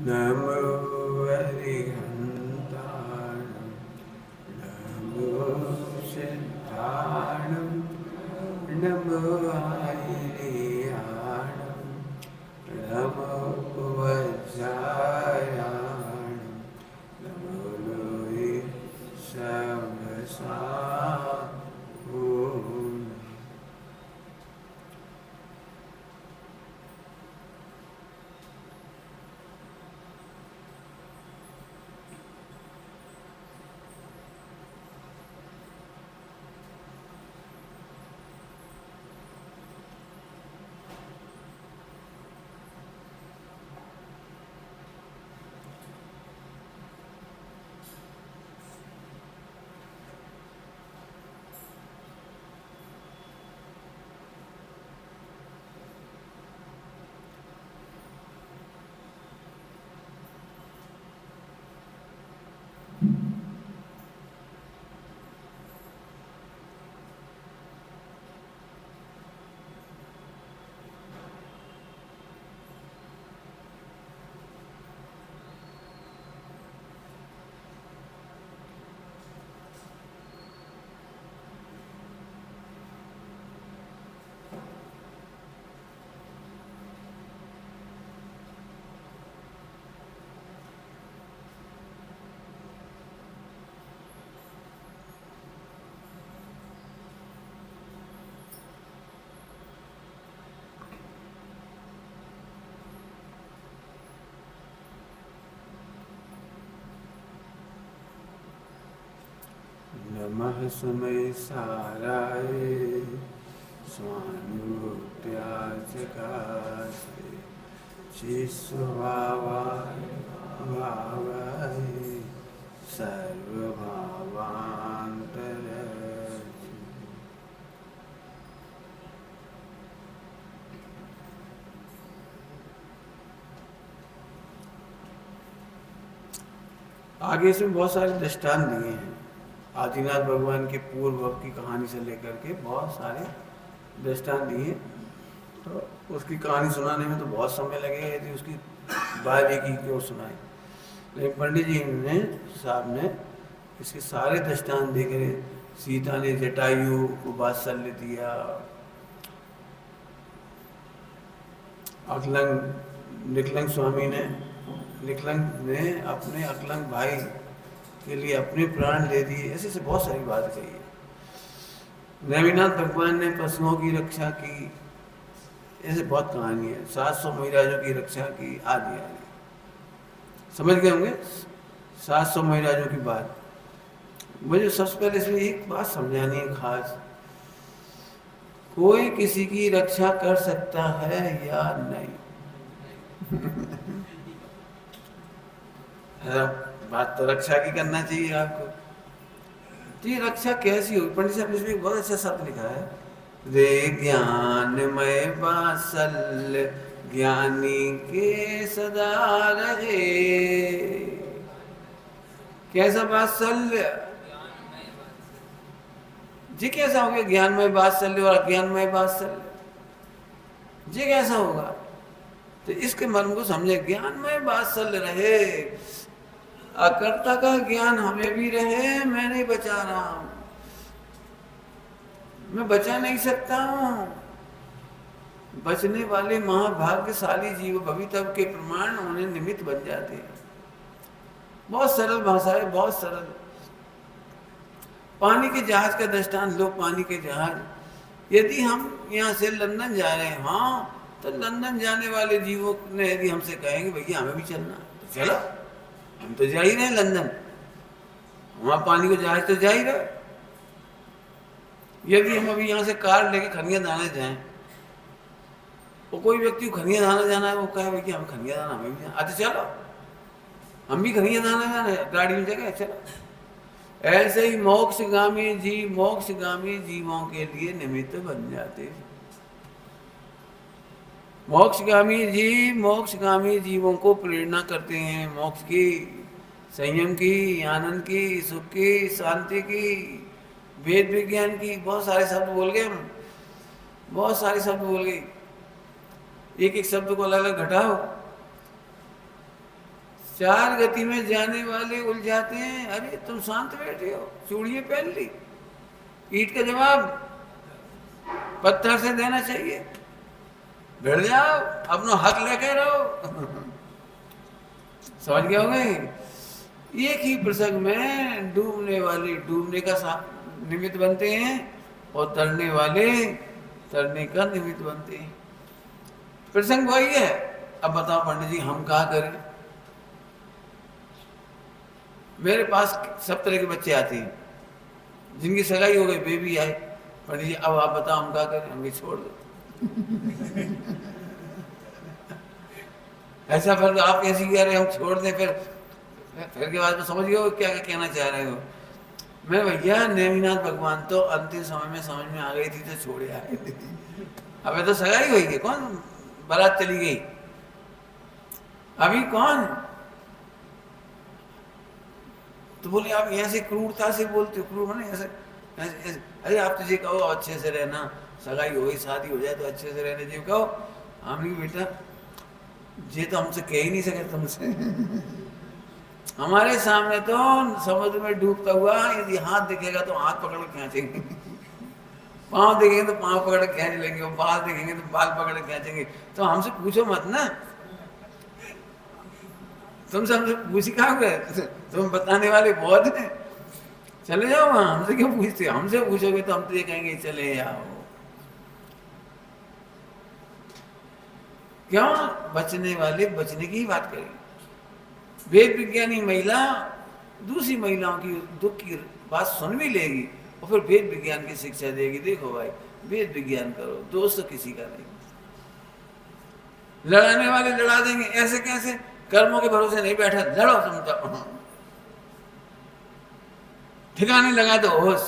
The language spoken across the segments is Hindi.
नमो अरिहन्ताणं नमो सिद्धाणं नमो आयिरेयाणं नमो वज्रायाणं नमो लोये सहस्राणं। नमः समय साराय स्वानुत्याचकासे चिस्वभावाय भावाय सर्वभावान्तरस्य। आगे इसमें बहुत सारे दृष्टांत दिए हैं। आदिनाथ भगवान के पूर्व भव की कहानी से लेकर के बहुत सारे दृष्टांत दिए, तो उसकी कहानी सुनाने में तो बहुत समय लगेगा यदि उसकी बात एक ही क्यों सुनाए। लेकिन पंडित जी ने साहब ने इसके सारे दृष्टांत दे कर, सीता ने जटायु को वात्सल्य दिया, अकलंग निकलंग स्वामी ने अपने अकलंग भाई के लिए अपने प्राण दे दिए, ऐसे से बहुत सारी बात कही है। नेमिनाथ भगवान ने पशुओं की रक्षा की, ऐसे बहुत कहानी है। 700 महिराजों की रक्षा की, आदि आदि। समझ गए होंगे 700 महिराजों की बात। मुझे सबसे पहले इसमें एक बात समझानी है खास, कोई किसी की रक्षा कर सकता है या नहीं? बात तो रक्षा की करना चाहिए आपको। तो ये रक्षा कैसी होगी? पंडित साहब ने इसमें बहुत अच्छा शब्द लिखा है, रे ज्ञानमय वात्सल्य ज्ञानी के सदा रहे। कैसा वात्सल्य जी? कैसा हो गया ज्ञानमय वात्सल्य और अज्ञानमय वात्सल्य जी? कैसा होगा? तो इसके मर्म को समझे। ज्ञानमय वात्सल्य रहे, अकर्ता का ज्ञान हमें भी रहे। मैं नहीं बचा रहा हूं, मैं बचा नहीं सकता हूं। बचने वाले महाभाग्यशाली जीव भवितव्य के प्रमाण होने निमित्त बन जाते हैं। बहुत सरल भाषा है, बहुत सरल। पानी के जहाज का दृष्टांत लो। पानी के जहाज, यदि हम यहाँ से लंदन जा रहे हैं, हाँ, तो लंदन जाने वाले जीवों ने यदि हमसे कहेंगे भैया हमें भी चलना, तो चलो, हम तो जा ही रहे हैं लंदन, वहां पानी को जहाज तो जा ही रहे। यदि हम अभी यहाँ से कार लेके खनिया दाना जाएं, तो कोई व्यक्ति को खनिया दाना जाना है, वो कहे भैया हम खनिया दाना हमें भी जाना, अच्छा चलो, हम भी खनिया दाना जाना है, गाड़ी में जगह चलो। ऐसे ही मोक्षगामी जीवों के लिए निमित्त बन जाते। मोक्षगामी जीवों को प्रेरणा करते हैं, मोक्ष की, संयम की, आनंद की, सुख की, शांति की, वेद विज्ञान की। बहुत सारे शब्द बोल गए हम, बहुत सारे शब्द बोल गए। एक एक शब्द को अलग अलग घटाओ चार गति में जाने वाले उलझाते हैं, अरे तुम शांत बैठे हो, चूड़ियां पहन ली, ईंट का जवाब पत्थर से देना चाहिए, भिड़ जाओ, अपना हक लेके रहो। समझ गए होंगे? एक ही प्रसंग में डूबने वाले डूबने का निमित्त बनते हैं और तरने वाले तरने का निमित्त बनते हैं। प्रसंग वही है। अब बताओ पंडित जी हम क्या करें? मेरे पास सब तरह के बच्चे आते हैं, जिनकी सगाई हो गई, बेबी आए, पंडित जी अब आप बताओ हम क्या करें? हम छोड़ दो। ऐसा फिर आप कैसे कह रहे हैं हम छोड़ दें? फिर के बाद में समझ गए क्या कहना चाह रहे हो? मैं भैया नेमिनाथ भगवान तो अंतिम समय में समझ में आ गई थी तो छोड़े आए थे। अबे तो सगाई हुई है, कौन बारात चली गई, अभी कौन? तो बोले आप ऐसे क्रूरता से बोलते हो, क्रूर माने ऐसे, अरे आप तुझे कहो अच्छे से रहना, सगाई हो गई शादी हो जाए तो अच्छे से रहने जी कहो। हमने बेटा ये तो हमसे कह ही नहीं सके तुमसे। हमारे सामने तो समुद्र में डूबता हुआ यदि हाथ दिखेगा तो हाथ पकड़ के खींचेंगे, पाँव देखेंगे तो पाँव पकड़ के खींच लेंगे, और बाल देखेंगे तो बाल पकड़ के खींचेंगे। तो हमसे पूछो मत ना, तुमसे हमसे पूछी कहाँ गए? तुम बताने वाले बहुत हैं, चले जाओ वहां, हमसे क्यों पूछते? हमसे पूछोगे तो हम तो ये कहेंगे चले जाओ। क्यों? बचने वाले बचने की ही बात करें। वेद विज्ञानी महिला दूसरी महिलाओं की दुख की बात सुन भी लेगी और फिर वेद विज्ञान की शिक्षा देगी, देखो भाई वेद विज्ञान करो, दोस्त तो किसी का नहीं। लड़ाने वाले लड़ा देंगे, ऐसे कैसे? कर्मों के भरोसे नहीं बैठा, लड़ो तुम तो, ठिकाने लगा दो होश।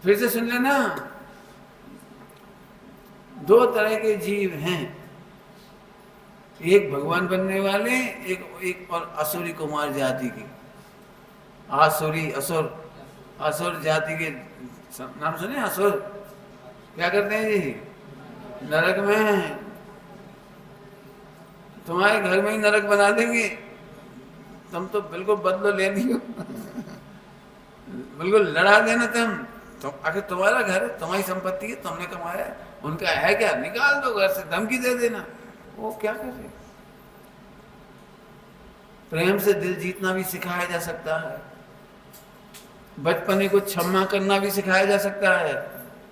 फिर से सुन लेना, दो तरह के जीव हैं, एक भगवान बनने वाले, एक और असुरी कुमार जाति की। आसुरी असुर, असुर जाति के नाम सुने? असुर क्या करते हैं जी? नरक में, तुम्हारे घर में ही नरक बना देंगे, तुम तो बिल्कुल बदलो ले लियो। बिल्कुल लड़ा देना तुम आखिर तुम्हारा घर है, तुम्हारी संपत्ति है, तुमने कमाया है, उनका है क्या? निकाल दो घर से, धमकी दे देना। वो क्या करे? प्रेम से दिल जीतना भी सिखाया जा सकता है, बचपने को क्षमा करना भी सिखाया जा सकता है।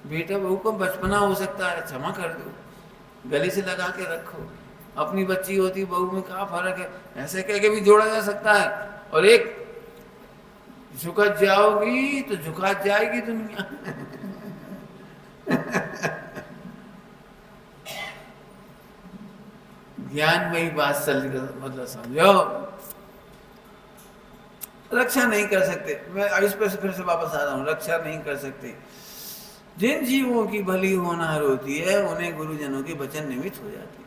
बेटा बहू को बचपना हो सकता है, क्षमा कर दो, गले से लगा के रखो, अपनी बच्ची होती बहू में क्या फर्क है, ऐसे कह के भी जोड़ा जा सकता है। और एक झुका जाओगी तो झुका जाएगी दुनिया। ज्ञान में ही बात चल रही, मतलब समझो। रक्षा नहीं कर सकते, मैं इस पर फिर से वापस आ रहा हूं, रक्षा नहीं कर सकते। जिन जीवों की भली होनहार होती है उन्हें गुरुजनों के वचन निमित्त हो जाती है,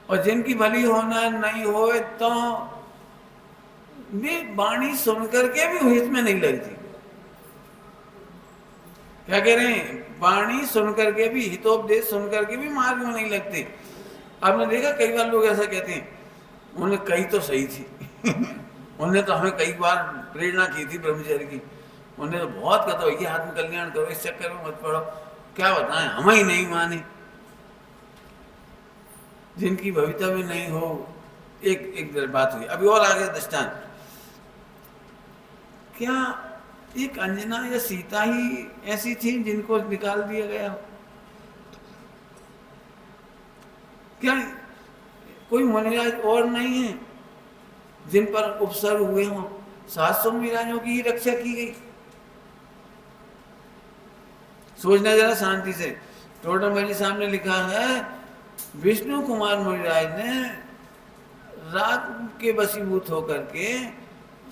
और जिनकी भली होनहार नहीं हो तो वे वाणी सुन करके भी हित में नहीं लगती। क्या कह रहे हैं? वाणी सुन करके भी, हितोपदेश सुन करके भी मार्ग में नहीं लगते। आपने देखा कई बार लोग ऐसा कहते हैं, उन्होंने कही तो सही थी। उन्होंने तो हमें कई बार प्रेरणा की थी ब्रह्मचर्य की, उन्होंने तो बहुत कहता ये आत्म कल्याण करो, इस चक्कर में मत पड़ो। क्या बताएं, हम ही नहीं माने। जिनकी भविता में नहीं हो, एक बात हुई, अभी और आगे दृष्टांत। क्या एक अंजना या सीता ही ऐसी थी जिनको निकाल दिया गया? क्या कोई मुनिराज और नहीं है जिन पर उपसर्ग हुए हों? 700 मुनिराजों की ही रक्षा की गई। सोचना जरा शांति से। टोटल मेरे सामने लिखा है, विष्णु कुमार मुनिराज ने रात के वशीभूत होकर के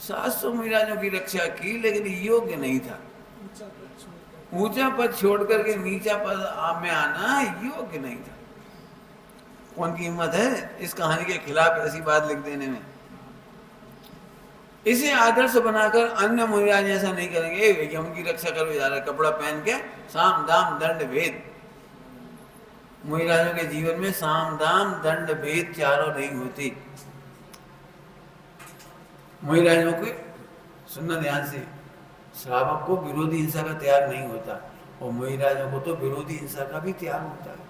700 मुनिराजों की रक्षा की, लेकिन योग्य नहीं था। ऊंचा पद छोड़ करके नीचा पद में आना योग्य नहीं था। कौन की हिम्मत है इस कहानी के खिलाफ ऐसी बात लिख देने में? इसे आदर्श बनाकर अन्य मुनिराज ऐसा नहीं करेंगे, भैया उनकी रक्षा करो जा रहा है, कपड़ा पहन के साम दाम दंड भेद। मुनिराजों के जीवन में साम दाम दंड भेद चारों नहीं होती। मोहिराजों के सुनना ध्यान से, श्रावक को विरोधी हिंसा का त्याग नहीं होता और मोहिराजों को तो विरोधी हिंसा का भी त्याग होता है।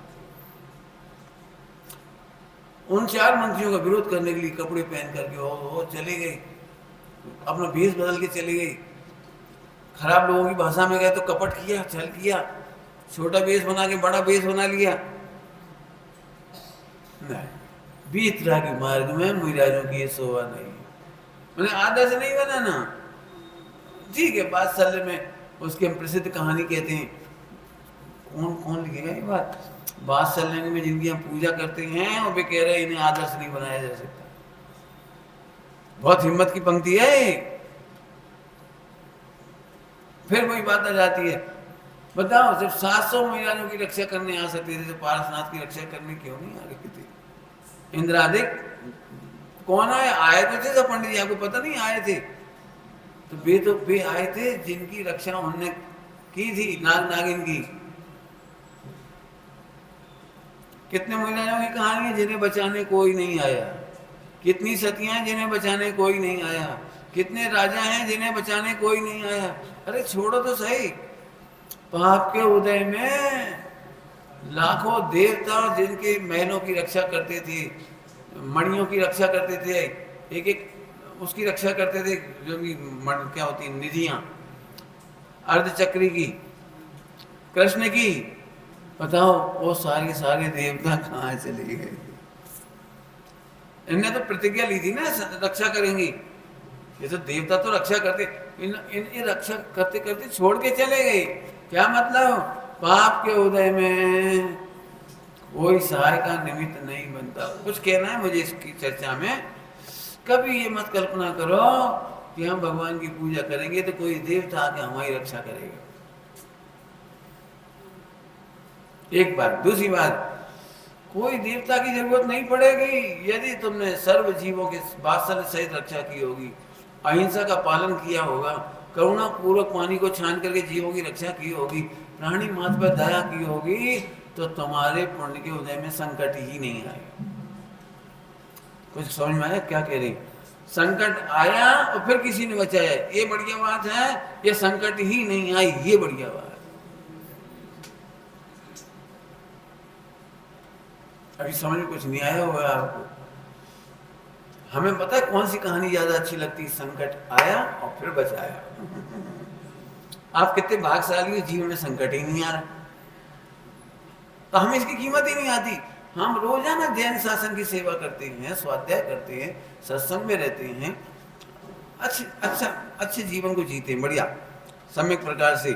उन 4 मंत्रियों का विरोध करने के लिए कपड़े पहन करके वो चली गई, अपना भेष बदल के चली गई। खराब लोगों की भाषा में गए तो कपट किया, छल किया, छोटा भेष बना के बड़ा भेष बना लिया। नहीं, बीत रहा के मार्ग में मोहिराजों की ये शोभा नहीं। मैंने आदर्श नहीं बनाना, ठीक है। वात्सल्य में उसकी हम प्रसिद्ध कहानी कहते हैं, कौन कौन लिखेगा ये बात, वात्सल्य में जिनकी हम पूजा करते हैं और वे कह रहे हैं इन्हें आदर्श नहीं बनाया जा सकता। बहुत हिम्मत की पंक्ति है। फिर वही बात आ जाती है, बताओ जब 700 महिलाओं की रक्षा करने आ सकते थे तो पारसनाथ की रक्षा करने क्यों नहीं आ रही थी? इंद्रादिक कौन आए तो थे सब पंडित जी, आपको पता नहीं आए थे? तो वे आए थे जिनकी रक्षा उन्होंने की थी, नाग नागिन की। कितने महिलाओं की कहानी है जिन्हें बचाने कोई नहीं आया, कितनी सतियां हैं जिन्हें बचाने कोई नहीं आया, कितने राजा हैं जिन्हें बचाने कोई नहीं आया। अरे छोड़ो तो सही, पाप के उदय में लाखों देवता जिनके महलों की रक्षा करते थे, मणियों की रक्षा करते थे, एक एक उसकी रक्षा करते थे, जो भी क्या होती है निधियां, अर्धचक्री की, कृष्ण की, बताओ वो सारे सारे देवता कहाँ चले गए? इनने तो प्रतिज्ञा ली थी ना रक्षा करेंगी। ये तो देवता तो रक्षा करते, इन रक्षा करते करते छोड़ के चले गए। क्या मतलब? पाप के उदय में कोई सहाय का निमित्त नहीं बनता। कुछ कहना है मुझे इसकी चर्चा में, कभी ये मत कल्पना करो कि हम भगवान की पूजा करेंगे तो कोई देवता आके हमारी रक्षा करेगा। एक बात। दूसरी बात, कोई देवता की जरूरत नहीं पड़ेगी यदि तुमने सर्व जीवों के वात्सल्य सहित रक्षा की होगी, अहिंसा का पालन किया होगा, करुणा पूर्वक पानी को छान करके जीवों की रक्षा की होगी, प्राणी मात्र पर दया की होगी, तो तुम्हारे पुण्य के उदय में संकट ही नहीं आएगा। कुछ समझ में आया क्या कह रही? संकट आया और फिर किसी ने बचाया, ये बढ़िया बात है। ये संकट ही नहीं आई, ये बढ़िया बात है। अभी समझ में कुछ नहीं आया होगा आपको। हमें पता है कौन सी कहानी ज्यादा अच्छी लगती है? संकट आया और फिर बचाया। आप कितने भाग्यशाली हो, जीवन में संकट ही नहीं आ रहा, तो हमें इसकी कीमत ही नहीं आती। हम रोजाना जैन शासन की सेवा करते हैं, स्वाध्याय करते हैं, सत्संग में रहते हैं, अच्छे जीवन को जीते हैं बढ़िया सम्यक प्रकार से,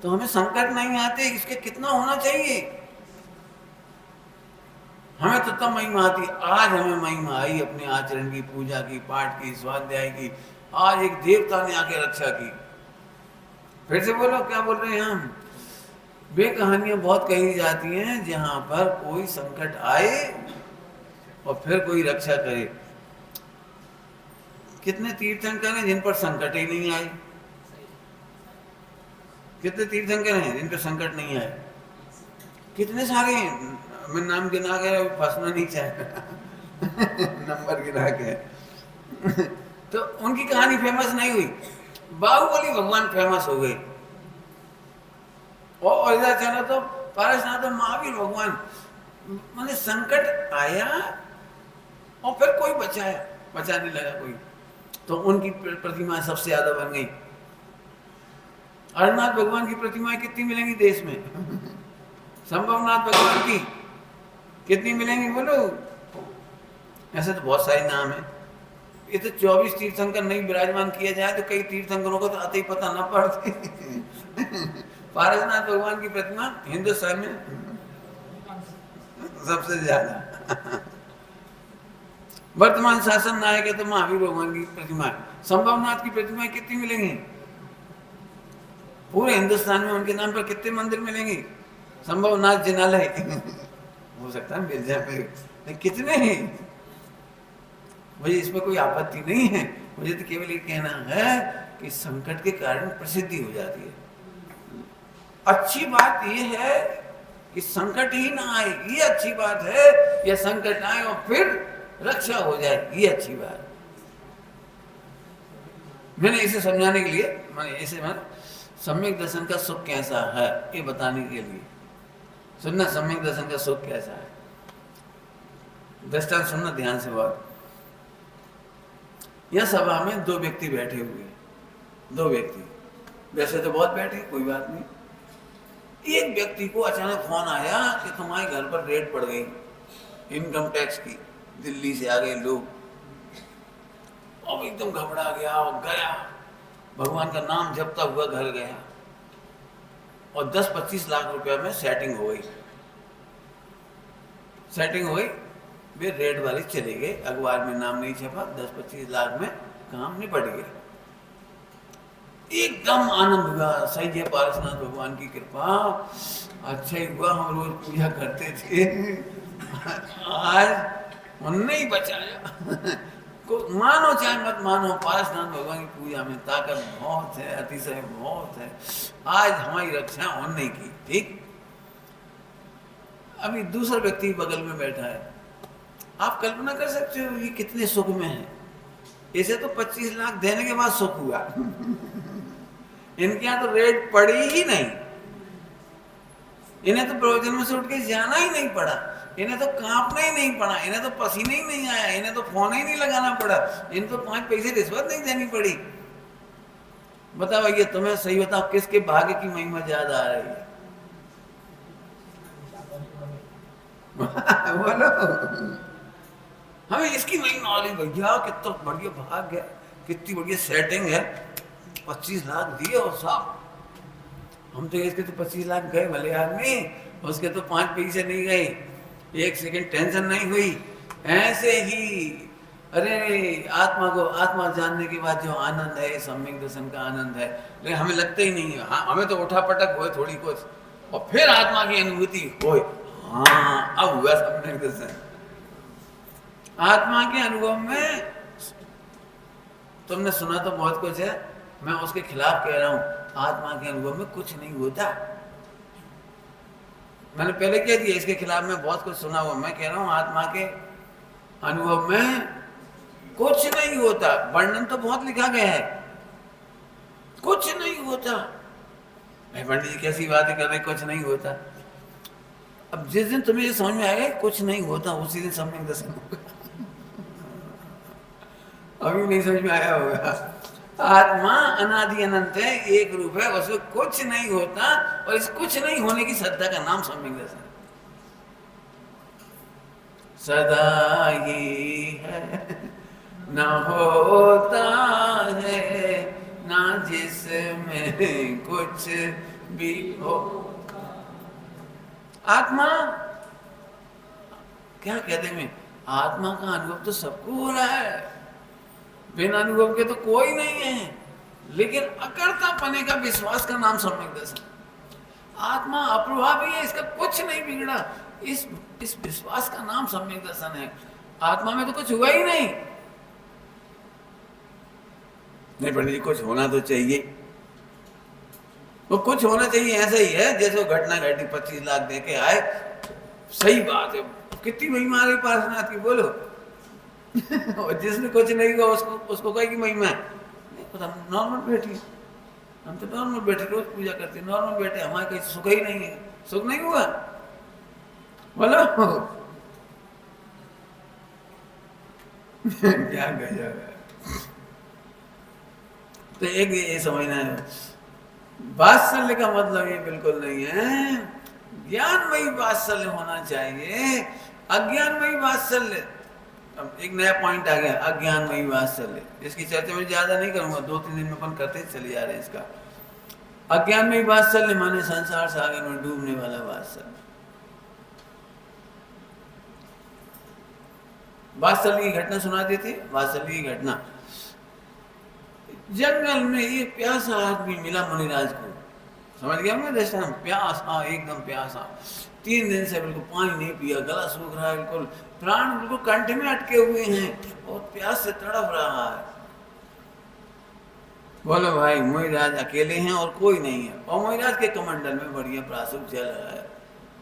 तो हमें संकट नहीं आते। इसके कितना होना चाहिए? हमें तो तब महिमा आती। आज हमें महिमा आई अपने आचरण की, पूजा की, पाठ की, स्वाध्याय की। आज एक देवता ने आके रक्षा की। फिर से बोलो, क्या बोल रहे हैं हम? वे कहानियां बहुत कही जाती हैं जहां पर कोई संकट आए और फिर कोई रक्षा करे। कितने तीर्थंकर हैं जिन पर संकट ही नहीं आए? कितने तीर्थंकर हैं जिन पर संकट नहीं आए? कितने सारे हैं, मैं नाम गिना के फंसना नहीं चाहता नंबर गिना के तो उनकी कहानी फेमस नहीं हुई। बाहुबली भगवान फेमस हो गए, और इधर चलो तो पारसनाथ महावीर भगवान। मैंने संकट आया और फिर कोई बचाने लगा कोई, तो उनकी प्रतिमा सबसे ज्यादा बन गई। अरनाथ भगवान की प्रतिमाएं कितनी मिलेंगी देश में? संभवनाथ भगवान की कितनी मिलेंगी बोलो? ऐसे तो बहुत सारे नाम है। ये तो 24 तीर्थंकर नहीं विराजमान किया जाए तो कई तीर्थंकरों को तो आते ही पता ना पड़ते पारसनाथ भगवान की प्रतिमा हिंदुस्तान में सबसे ज्यादा वर्तमान शासन नायक है तो महावीर भगवान की प्रतिमा। संभवनाथ की प्रतिमा कितनी मिलेंगी? पूरे हिंदुस्तान में उनके नाम पर कितने मंदिर मिलेंगे? संभवनाथ जिनालय हो सकता है मिल जाए, कितने हैं? मुझे इसमें कोई आपत्ति नहीं है। मुझे तो केवल ये कहना है कि संकट के कारण प्रसिद्धि हो जाती है। अच्छी बात यह है कि संकट ही ना आए, ये अच्छी बात है। या संकट आए और फिर रक्षा हो जाए, ये अच्छी बात। मैंने इसे समझाने के लिए, मैंने सम्यक दर्शन का सुख कैसा है ये बताने के लिए सुनना। सम्यक दर्शन का सुख कैसा है, दृष्टांत सुनना ध्यान से। बात, यह सभा में दो व्यक्ति बैठे हुए, दो व्यक्ति, वैसे तो बहुत बैठे, कोई बात नहीं। एक व्यक्ति को अचानक फोन आया कि तुम्हारे घर पर रेड पड़ गई इनकम टैक्स की, दिल्ली से आ गए लोग। अब एकदम घबरा गया और गया, भगवान का नाम जपता हुआ घर गया और 10-25 लाख रुपया में सेटिंग हो गई। सेटिंग हो गई, वे रेड वाले चले गए, अखबार में नाम नहीं छपा, 10-25 लाख में काम निपट गया। एकदम आनंद हुआ, सही है पारसनाथ भगवान की कृपा, अच्छा ही हुआ हम रोज पूजा करते थे, आज उनने ही बचाया। मानो चाहे मत मानो, पारसनाथ भगवान की पूजा में ताकत बहुत है, अतिशय बहुत है, आज हमारी रक्षा उनने की। ठीक, अभी दूसरा व्यक्ति बगल में बैठा है, आप कल्पना कर सकते हो ये कितने सुख में है। इसे तो 25 लाख देने के बाद सुख हुआ, इनके यहाँ तो रेट पड़ी ही नहीं, इन्हें तो प्रवचन में से उठ के जाना ही नहीं पड़ा, इन्हें तो कांपना ही नहीं पड़ा, इन्हें तो पसीना ही नहीं आया, इन्हें तो फोन ही नहीं लगाना पड़ा, इन्हें तो 5 पैसे रिश्वत नहीं देनी पड़ी। बताओ भैया, तुम्हें सही बताओ किसके भाग्य की महिमा ज्यादा आ रही है? बोलो, हमें इसकी महिमा आ रही भैया, कितना बढ़िया भाग्य है, कितनी बढ़िया सेटिंग है, 25 लाख दिए और साहब हम तो इसके तो 25 लाख गए भले आदमी, उसके तो 5 पैसे नहीं गए, 1 सेकंड टेंशन नहीं हुई, ऐसे ही। अरे आत्मा को, आत्मा जानने के बाद जो आनंद है, सम्यक दर्शन का आनंद है, लेकिन हमें लगता ही नहीं है। हाँ, हमें तो उठा पटक हो थोड़ी कुछ और फिर आत्मा की अनुभूति हो, हाँ अब हुआ सम्यक दर्शन। आत्मा के अनुभव में तुमने सुना तो बहुत कुछ है, मैं उसके खिलाफ कह रहा हूं, आत्मा के अनुभव में कुछ नहीं होता। मैंने पहले कह दिया इसके खिलाफ में बहुत कुछ सुना हुआ, मैं कह रहा हूं आत्मा के अनुभव में कुछ नहीं होता। वर्णन तो बहुत लिखा गया है, कुछ नहीं होता। भाई पंडित जी कैसी बातें कर रहे, कुछ नहीं होता। अब जिस दिन तुम्हें ये समझ में आएगा कुछ नहीं होता, उसी दिन सम्यक दर्शन होगा। अभी नहीं समझ में आया होगा। आत्मा अनादि अनंत है, एक रूप है, उसमें कुछ नहीं होता, और इस कुछ नहीं होने की श्रद्धा का नाम सम्यक दर्शन। सदा ही है, ना होता है, ना जिसमें कुछ भी हो। आत्मा क्या कहते हैं, आत्मा का अनुभव तो सबको हो रहा है, बिना अनुभव के तो कोई नहीं है, लेकिन अकर्ता पने का विश्वास का नाम सम्यक दर्शन। आत्मा अप्रभावी है, इसका कुछ नहीं बिगड़ा, इस विश्वास का नाम सम्यक दर्शन है। आत्मा में तो कुछ हुआ ही नहीं। नहीं पंडित जी, कुछ होना तो चाहिए, वो कुछ होना चाहिए। ऐसा ही है जैसे वो घटना घटी, 25 लाख दे के आए, सही बात है, कितनी महिमा आ रही पार्श्वनाथ की, बोलो। और जिसने कुछ नहीं हुआ उसको कहेगी महिमा नहीं पता। नॉर्मल बैठी, हम तो नॉर्मल बैठे, रोज पूजा करते, नॉर्मल बैठे, हमारे कहीं सुख ही नहीं है, सुख नहीं हुआ, बोलो। क्या गजब है। तो एक ये समझना है, वात्सल्य का मतलब ये बिल्कुल नहीं है ज्ञानमयी वात्सल्य होना चाहिए, अज्ञानमयी वात्सल्य। अब एक नया पॉइंट आ गया, अज्ञानमयी वात्सल्य, इसकी चर्चा मैं ज्यादा नहीं करूंगा, 2-3 दिन में अपन करते चले जा रहे हैं इसका। अज्ञानमयी वात्सल्य माने संसार सागर में डूबने वाला वात्सल्य। वात्सल्य की घटना सुना देते, वात्सल्य की घटना। जंगल में एक प्यासा आदमी मिला मुनिराज को, समझ गया मैं दृष्टांत, प्यासा, एकदम प्यासा, 3 दिन से बिल्कुल पानी नहीं पिया, गला सूख रहा है, बिल्कुल प्राण बिल्कुल कंठ में अटके हुए हैं और प्यास से तड़प रहा है। बोलो भाई, मुनिराज अकेले हैं और कोई नहीं है, और मुनिराज के कमंडल में बढ़िया प्रासुप जल रहा है।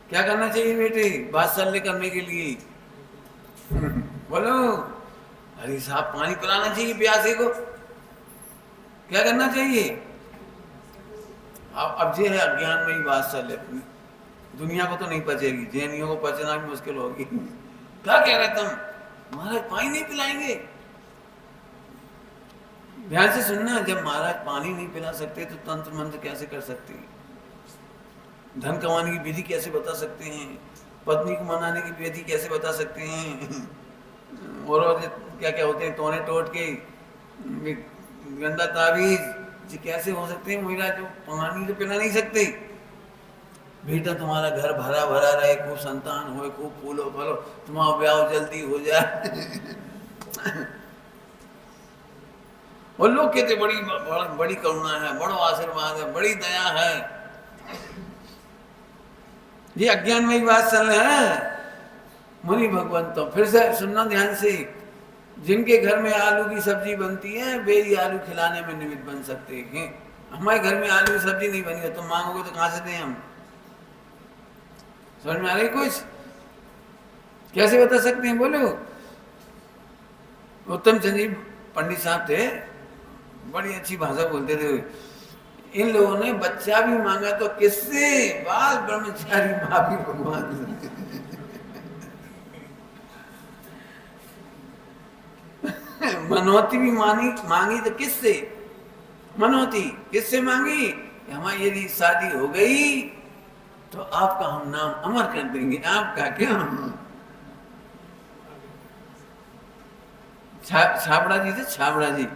क्या करना चाहिए बेटे वात्सल्य करने के लिए? बोलो, अरे साहब पानी पिलाना चाहिए प्यासे को। क्या करना चाहिए? अब ये है अज्ञान में ही बात चल रही, दुनिया को तो नहीं पचेगी, जैनियों को पचना भी मुश्किल होगी। क्या कह रहे तुम? महाराज पानी नहीं पिलाएंगे? ध्यान से सुनना, जब महाराज पानी नहीं पिला सकते तो तंत्र मंत्र कैसे कर सकते हैं? धन कमाने की विधि कैसे बता सकते हैं? पत्नी को मनाने की विधि कैसे बता सकते हैं? और क्या क्या होते हैं, टोने टोट के, गंदा ताबीज, ये कैसे हो सकते हैं? महाराज जो पानी तो पिला नहीं सकते। बेटा तुम्हारा घर भरा भरा रहे, खूब संतान हो, खूब फूलो फलो, तुम्हारा ब्याह जल्दी हो जाए। और लोग कहते बड़ी बड़ी करुणा है, बड़ा आशीर्वाद है, बड़ी दया है। ये अज्ञान में ही बात चल रहा है मुनि भगवान। तो फिर से सुनना ध्यान से, जिनके घर में आलू की सब्जी बनती है वे ही आलू खिलाने में निमित्त बन सकते हैं। हमारे घर में आलू की सब्जी नहीं बनी है, तुम मांगोगे तो कहां से दें हम? समझ में आ रही कुछ? कैसे बता सकते हैं बोलो? उत्तम चंद जी पंडित साहब थे, बड़ी अच्छी भाषा बोलते थे। इन लोगों ने बच्चा भी मांगा तो किससे? बाल ब्रह्मचारी भाभी भगवान। मनौती भी मांगी तो किससे? मनौती किससे मांगी? हमारी यदि शादी हो गई तो आपका हम नाम अमर कर देंगे। आपका क्या? छाबड़ा जी थे, छाबड़ा जी।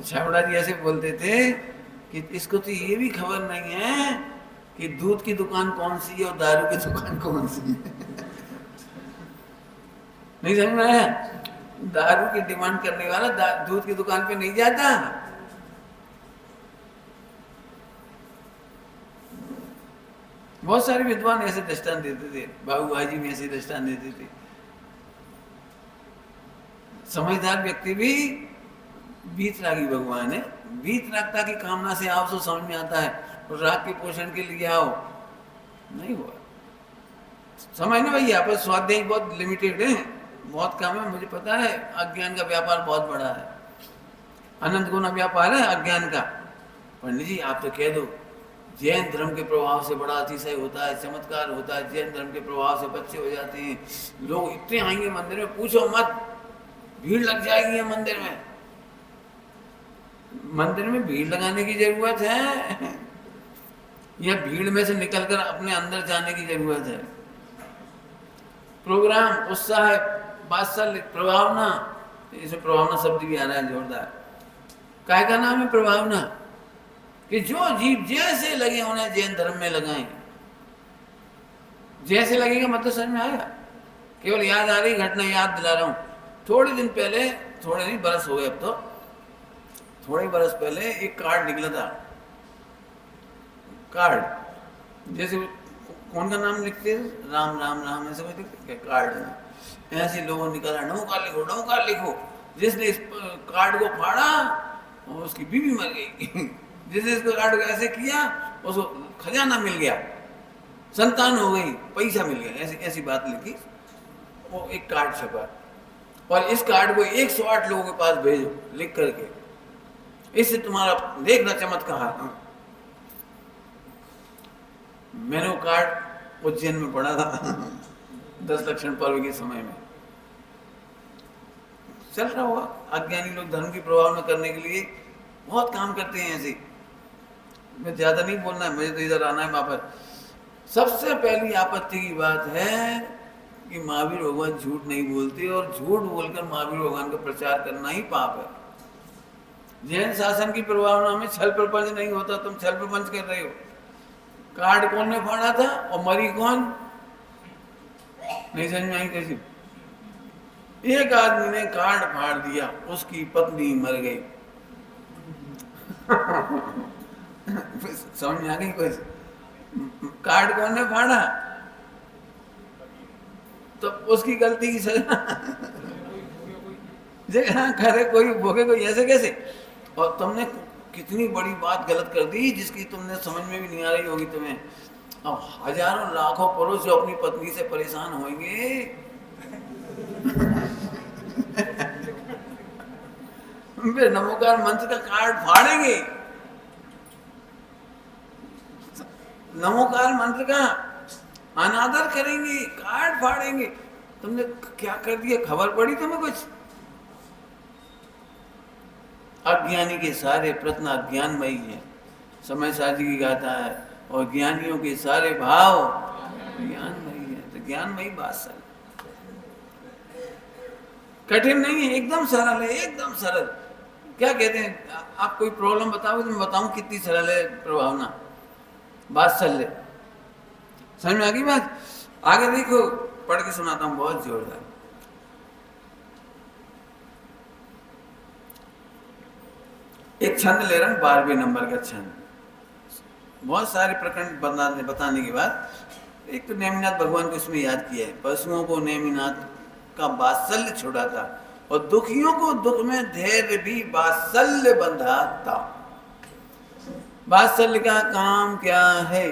छाबड़ा जी ऐसे बोलते थे कि इसको तो ये भी खबर नहीं है कि दूध की दुकान कौन सी है और दारू की दुकान कौन सी है। नहीं समझ में आया? दारू की डिमांड करने वाला दूध की दुकान पे नहीं जाता। बहुत सारे विद्वान ऐसे दृष्टांत देते थे, बाबू भाई भी ऐसे दृष्टांत देते थे। समझदार व्यक्ति भी वीतरागी भगवान है। वीतरागता की कामना से आओ तो समझ में आता है, और राग के पोषण के लिए आओ नहीं हुआ। समझ ना भैया, पर स्वाध्याय बहुत लिमिटेड है, बहुत कम है। मुझे पता है अज्ञान का व्यापार बहुत बड़ा है, अनंत गुना व्यापार है अज्ञान का। पंडित जी आप तो कह दो जैन धर्म के प्रभाव से बड़ा अतिशय होता है, चमत्कार होता है, जैन धर्म के प्रभाव से बच्चे हो जाते हैं, लोग इतने आएंगे मंदिर में, पूछो मत, भीड़ लग जाएगी मंदिर में। मंदिर में भीड़ लगाने की जरूरत है या भीड़ में से निकलकर अपने अंदर जाने की जरूरत है? प्रोग्राम, उत्साह, वात्सल्य, प्रभावना, इसमें प्रभावना शब्द भी आ रहा है जोरदार। काय का नाम है प्रभावना? कि जो जीव जैसे लगे उन्हें जैन धर्म में लगाएं। जैसे लगेगा मतलब समझ में आया? केवल याद आ रही घटना याद दिला रहा हूं। थोड़े दिन पहले, थोड़े नहीं बरस हो गए अब तो, थोड़े बरस पहले एक कार्ड निकला था। कार्ड जैसे कौन का नाम लिखते हैं, राम राम राम ऐसे कोई लिखते हैं कार्ड, ऐसे लोगों निकाला नौका लिखो नौका लिखो। जिसने इस कार्ड को फाड़ा और उसकी बीवी मर गई। जिसने इस कार्ड को ऐसे किया उसको खजाना मिल गया, संतान हो गई, पैसा मिल गया, ऐसी ऐसी बात लिखी। वो एक कार्ड छपा और इस कार्ड को 108 लोगों के पास भेजो लिख करके, इससे तुम्हारा देखना चमत्कार। मैंने वो कार्ड उज्जैन में पढ़ा था 10 लक्षण पर्व के समय में चल रहा हुआ। अज्ञानी लोग धर्म की प्रभाव में करने के लिए बहुत काम करते हैं ऐसे। मैं ज्यादा नहीं बोलना है, मुझे तो इधर आना है वापस। सबसे पहली आपत्ति की बात है कि महावीर भगवान झूठ नहीं बोलते, और झूठ बोलकर महावीर भगवान का प्रचार करना ही पाप है। जैन शासन की प्रभावना में छल प्रपंच नहीं होता, तुम छल प्रपंच कर रहे हो। कार्ड कौन ने फाड़ा था और मरी कौन? नहीं समझ में आई कैसी? एक आदमी ने कार्ड फाड़ दिया, उसकी पत्नी मर गई। समझ में आ गई कुछ? कार्ड कौन ने फाड़ा तो उसकी गलती की सजा। हाँ खरे कोई भोगे कोई, ऐसे कैसे? और तुमने कितनी बड़ी बात गलत कर दी जिसकी तुमने समझ में भी नहीं आ रही होगी तुम्हें। अब हजारों लाखों पुरुष जो अपनी पत्नी से परेशान होंगे फिर नमोकार मंत्र का कार्ड फाड़ेंगे, नमोकार मंत्र का अनादर करेंगे, कार्ड फाड़ेंगे। तुमने क्या कर दिया, खबर पड़ी तुम्हें कुछ? अज्ञानी के सारे प्रश्न अज्ञानमयी है, समय साजी की गाथा है, और ज्ञानियों के सारे भाव ज्ञानमयी है। तो ज्ञानमयी बात सर कठिन नहीं है, एकदम सरल है, एकदम सरल। क्या कहते हैं, आप कोई प्रॉब्लम बताओगे तो मैं बताऊं कितनी सरल है प्रभावना, बात सरल। समझ में आ गई बात? आगे देखो, पढ़ के सुनाता हूं, बहुत जोरदार। एक छंद ले रहा हूं, 12वें नंबर का छंद। बहुत सारे प्रकरण बताने के बाद एक तो नेमिनाथ भगवान को इसमें याद किया है। पशुओं को नेमिनाथ का वात्सल्य छुड़ाता, और दुखियों को दुख में धैर्य भी वात्सल्य बंधाता। वात्सल्य का काम क्या है?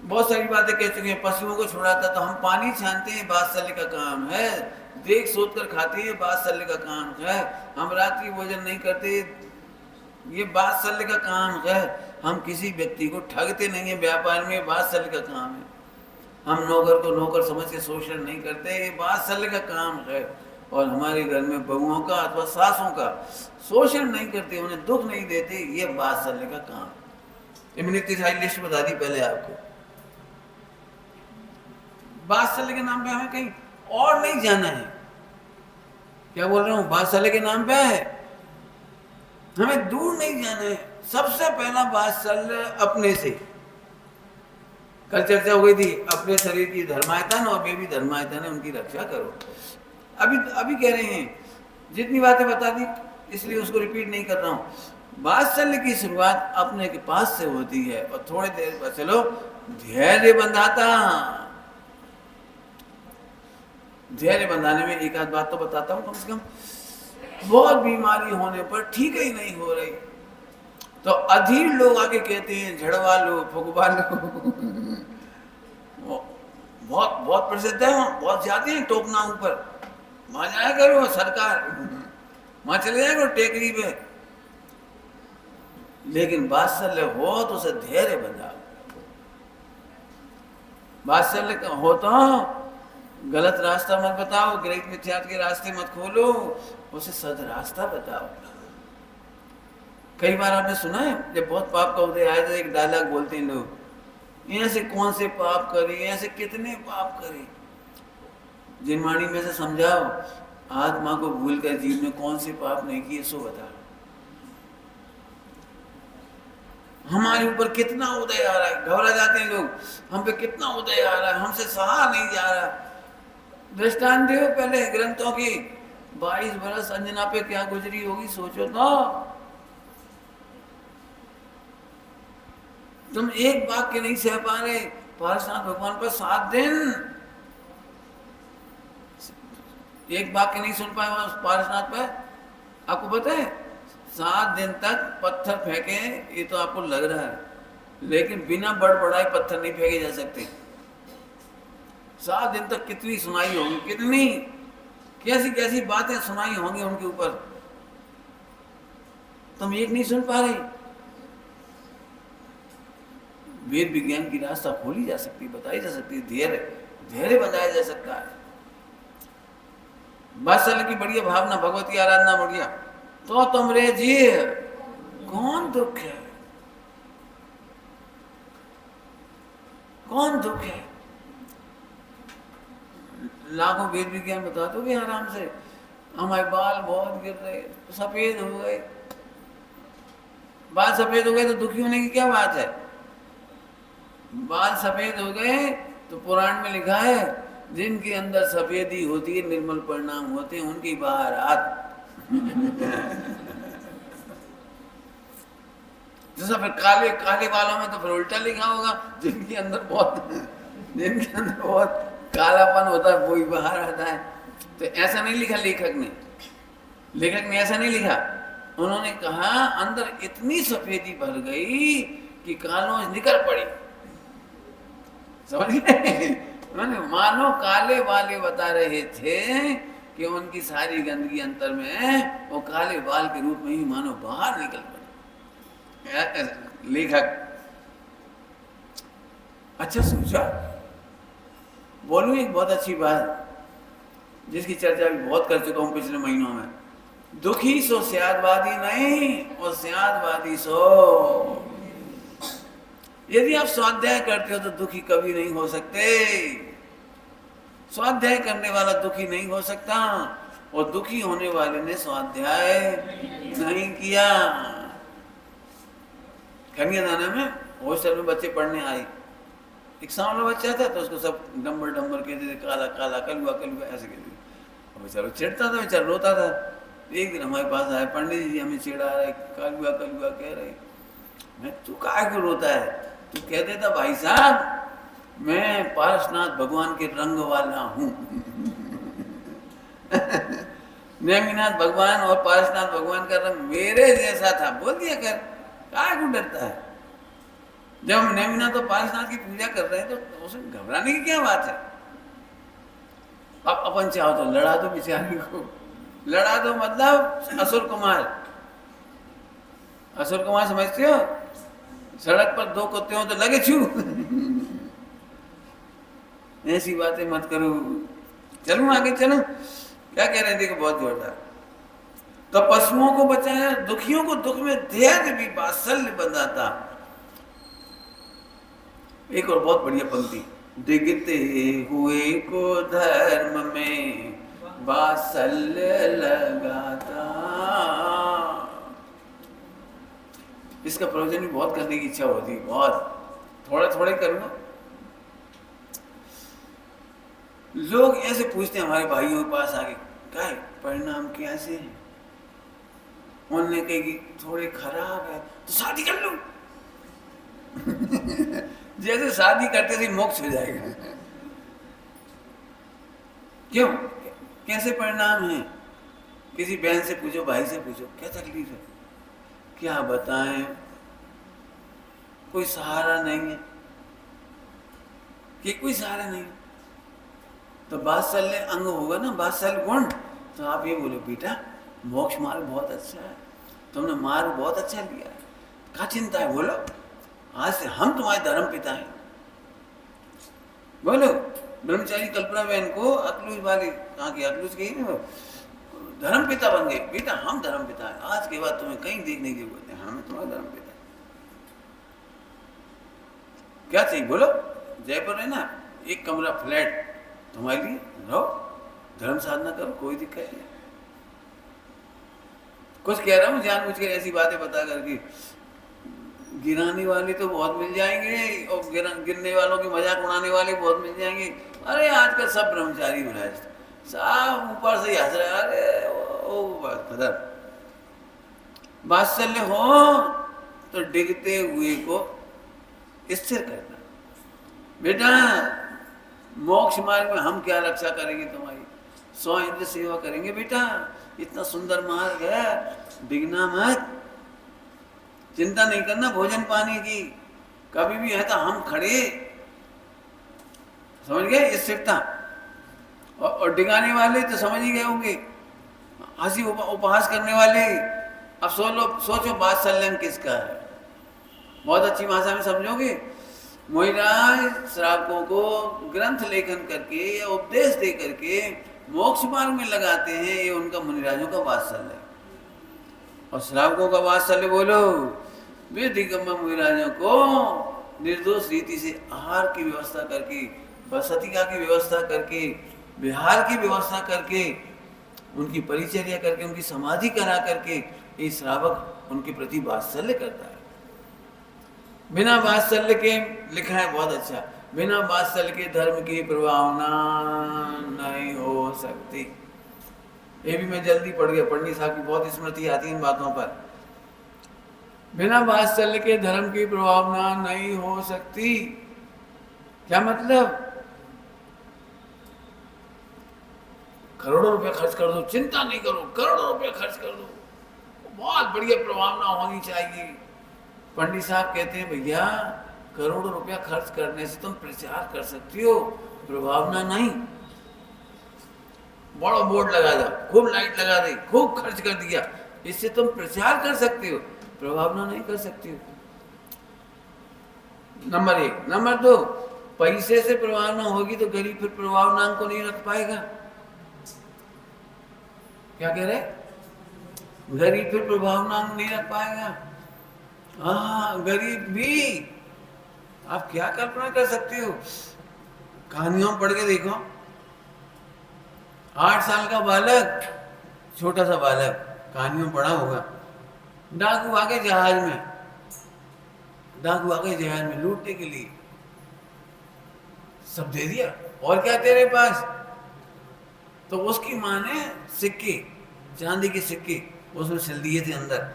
बहुत सारी बातें कह चुके हैं। पशुओं को छुड़ाता, तो हम पानी छानते हैं, वात्सल्य का काम है। देख सोच कर खाते हैं, वात्सल्य का काम है। हम रात्रि भोजन नहीं करते, ये वात्सल्य का काम है। हम किसी व्यक्ति को ठगते नहीं है व्यापार में, वात्सल्य का काम है। हम नौकर को नौकर समझ के शोषण नहीं करते, ये वात्सल्य का काम है। और हमारे घर में बहुओं का अथवा सासों का शोषण नहीं करते, उन्हें दुख नहीं देते, ये वात्सल्य का काम। ये मैंने इतनी सारी लिस्ट बता दी पहले आपको। वात्सल्य के नाम पे हमें कहीं और नहीं जाना है। क्या बोल रहा हूं? वात्सल्य के नाम पे है, हमें दूर नहीं जाना है। सबसे पहला वात्सल्य अपने से। कल चर्चा हो गई थी, अपने शरीर की धर्मायतन और बेबी धर्मायतन है, उनकी रक्षा करो। अभी कह रहे हैं, जितनी बातें बता दी इसलिए उसको रिपीट नहीं कर रहा हूं। वात्सल्य की शुरुआत अपने के पास से होती है, और थोड़ी देर बाद चलो धैर्य बंधाता। धैर्य बंधाने में एक आध बात तो बताता हूं कम से कम। बहुत बीमारी होने पर ठीक ही नहीं हो रही, तो अधीर लोग आके कहते हैं झड़वा लो, फुकवा लो। बहुत बहुत प्रसिद्ध है, वहां बहुत जाते हैं टोकना ऊपर, वहां जाया करो सरकार, वहां चले जाए करो टेकरी पे। लेकिन वात्सल्य हो तो उसे धैर्य बंधाओ। वात्सल्य हो तो गलत रास्ता मत बताओ, ग्रहित मिथ्यात्व के रास्ते मत खोलो, उसे सद रास्ता बताओ। कई बार आपने सुना है, जब बहुत पाप का उदय आए तो एक डायलॉग बोलते हैं लोग, यहाँ से कौन से पाप करे, यहाँ से कितने पाप करे। जिनवाणी में से समझाओ, आत्मा को भूल कर जीव ने कौन से पाप नहीं किए, सो बताओ। हमारे ऊपर कितना उदय आ रहा है, घबरा जाते हैं लोग, हम पे कितना उदय आ रहा है, हमसे सहा नहीं जा रहा। दृष्टांत दो पहले ग्रंथों की। 22 बरस अंजना पे क्या गुजरी होगी, सोचो तो। तुम एक वाक्य नहीं सह पा रहे, पारसनाथ भगवान पर 7 दिन एक वाक्य नहीं सुन पाए पारसनाथ पर। आपको पता है 7 दिन तक पत्थर फेंके, ये तो आपको लग रहा है, लेकिन बिना बड़बड़ाए पत्थर नहीं फेंके जा सकते। 7 दिन तक कितनी सुनाई होगी, कितनी कैसी कैसी बातें सुनाई होंगी उनके ऊपर, तुम एक नहीं सुन पा रहे। वेद विज्ञान की रास्ता खोली जा सकती, बताई जा सकती, धैर्य बनाया जा सकता है। वात्सल्य की बढ़िया भावना, भगवती आराधना बढ़िया। तो तुम रे जी कौन दुख है, कौन दुख है। लाखों वेद विज्ञान बता दोगे आराम से, हमारे बाल बहुत गिर रहे, सफेद हो गए। बाल सफेद हो गए तो दुखी होने की क्या बात है। बाल सफेद हो गए तो पुराण में लिखा है, जिनके अंदर सफेदी होती है, निर्मल परिणाम होते हैं, उनकी बाहर हाथ। जैसा फिर काले काले बालों में तो फिर उल्टा लिखा होगा, जिनके अंदर बहुत कालापन होता है वही बाहर आता है। तो ऐसा नहीं लिखा लेखक ने ऐसा नहीं लिखा। उन्होंने कहा अंदर इतनी सफेदी भर गई कि कालों निकल पड़ी। समझ गए? मानो काले वाले बता रहे थे कि उनकी सारी गंदगी अंतर में है, वो काले बाल के रूप में ही मानो बाहर निकल पड़े। लेखक अच्छा सोचा, बोलूं एक बहुत अच्छी बात जिसकी चर्चा भी बहुत कर चुका हूं पिछले महीनों में। दुखी सो स्यादवादी नहीं, और स्यादवादी सो। यदि आप स्वाध्याय करते हो तो दुखी कभी नहीं हो सकते। स्वाध्याय करने वाला दुखी नहीं हो सकता, और दुखी होने वाले ने स्वाध्याय नहीं किया। कन्यादान में हॉस्टल में बच्चे पढ़ने आए, एक सांवला बच्चा था तो उसको सब डम्बर डम्बर कहते थे, काला काला, कलुआ कलुआ ऐसे कहते थे। बेचारा चिढ़ता था, बेचारा रोता था। एक दिन हमारे पास आए, पंडित जी हमें चिढ़ा रहे, कलुआ कलुआ कह रहे। मैं तू काहे को रोता है? तू कह देता भाई साहब मैं पारसनाथ भगवान के रंग वाला हूँ। नेमिनाथ भगवान और पारसनाथ भगवान का रंग मेरे जैसा था, बोल दिया कर, काहे को डरता है? जब हम नेमिनाथ और पारसनाथ की पूजा कर रहे हैं तो उसमें घबराने की क्या बात है? अब अपन चाहो तो लड़ा दो बेचारी को, लड़ा दो मतलब असुर कुमार। असुर कुमार समझते हो? सड़क पर दो कुत्ते हो तो लगे छू। ऐसी बातें मत करो। चलूं आगे, चलूं? क्या कह रहे हैं देखो, बहुत जोरदार। तो पशुओं को बचाया, दुखियों को दुख में धैर्य भी वात्सल्य बंधाता। एक और बहुत बढ़िया पंक्ति, डिगते हुए को धर्म में वात्सल्य लगाता। इसका प्रयोजन भी बहुत करने की इच्छा होती है, बहुत थोड़ा थोड़ा करूंगा। लोग ऐसे पूछते हैं हमारे भाइयों के पास आके, क्या है परिणाम कैसे है? उन्होंने कही कि थोड़े खराब है तो शादी कर लो। जैसे शादी करते थे मोक्ष हो जाएगा। क्यों? कैसे परिणाम है? किसी बहन से पूछो, भाई से पूछो, क्या तकलीफ है? क्या बताएं, कोई सहारा नहीं है, कि कोई सहारा नहीं। तो वात्सल्य अंग होगा ना, वात्सल्य गुण, तो आप ये बोलो बेटा मोक्ष मार्ग बहुत अच्छा है, तुमने मार्ग बहुत अच्छा लिया है, क्या चिंता है? बोलो आज से हम तुम्हारे धर्म पिता हैं। बोलो ब्रह्मचारी कल्पना बहन को अकलूज वाली, कहाँ की अकलूज की धर्म पिता बन गए। बेटा हम धर्म पिता है, आज के बाद तुम्हें कहीं देखने की जरूरत है, हमें तुम्हारा धर्म पिता। क्या चाहिए बोलो? जयपुर है ना, एक कमरा फ्लैट तुम्हारे लिए, रहो धर्म साधना करो, कोई दिक्कत नहीं। कुछ कह रहा हूँ जानबूझ के ऐसी बातें बता करके, गिराने वाले तो बहुत मिल जाएंगे और गिरने वालों की मजाक उड़ाने वाले बहुत मिल जाएंगे। अरे आजकल सब ब्रह्मचारी हो रहा है, सब ऊपर से हंस रहे। अरे ओ खतर वात्सल्य हो तो डिगते हुए को स्थिर करना। बेटा मोक्ष मार्ग में हम क्या रक्षा करेंगे तुम्हारी? 100 इंद्र सेवा करेंगे बेटा, इतना सुंदर मार्ग है, डिगना मत, चिंता नहीं करना भोजन पानी की, कभी भी है तो हम खड़े। समझ गए? स्थिरता। और डिगाने वाले तो समझ ही गए होंगे, हंसी उपहास करने वाले। अब सोचो वात्सल्य किसका है? बहुत अच्छी भाषा में समझोगे। मोहिराज श्रावकों को ग्रंथ लेखन करके या उपदेश दे करके मोक्ष मार्ग में लगाते हैं, ये उनका मुनिराजों का वात्सल्य है। और श्रावकों का वात्सल्य बोलो, वे दिगंबर मुनिराजों को निर्दोष रीति से आहार की व्यवस्था करके, बसतिका की व्यवस्था करके, विहार की व्यवस्था करके, उनकी परिचर्या करके, उनकी समाधि करा करके ये श्रावक उनके प्रति वात्सल्य करता है। बिना वात्सल्य के, लिखा है बहुत अच्छा, बिना वात्सल्य के धर्म की प्रभावना नहीं हो सकती। ये भी मैं जल्दी पढ़ गया, पंडित साहब की बहुत स्मृति आती है इन बातों पर। बिना वात्सल्य के धर्म की प्रभावना नहीं हो सकती। क्या मतलब? करोड़ों रुपए खर्च कर दो, चिंता नहीं करो, करोड़ों रुपए खर्च कर दो, बहुत बढ़िया प्रभावना होनी चाहिए। पंडित साहब कहते हैं भैया करोड़ों रुपया खर्च करने से तुम प्रचार कर सकती हो, प्रभावना नहीं। बड़ा बोर्ड लगा दो, खूब लाइट लगा दी, खूब खर्च कर दिया, इससे तुम प्रचार कर सकते हो, प्रभावना नहीं कर सकते हो। नंबर 1। नंबर 2, पैसे से प्रभावना होगी तो गरीब फिर प्रभावना को नहीं रख पाएगा। क्या कह रहे? गरीब फिर प्रभावना नहीं रख पाएगा। हाँ, गरीब भी आप क्या कल्पना कर सकते हो, कहानियों में पढ़ के देखो। 8 साल का बालक, छोटा सा बालक, कहानियों में पढ़ा होगा, डाकू आ गए जहाज में, डाकू आ गए जहाज में लूटने के लिए, सब दे दिया, और क्या तेरे पास? तो उसकी माँ ने सिक्के, चांदी के सिक्के उसमें सिल दिए थे, अंदर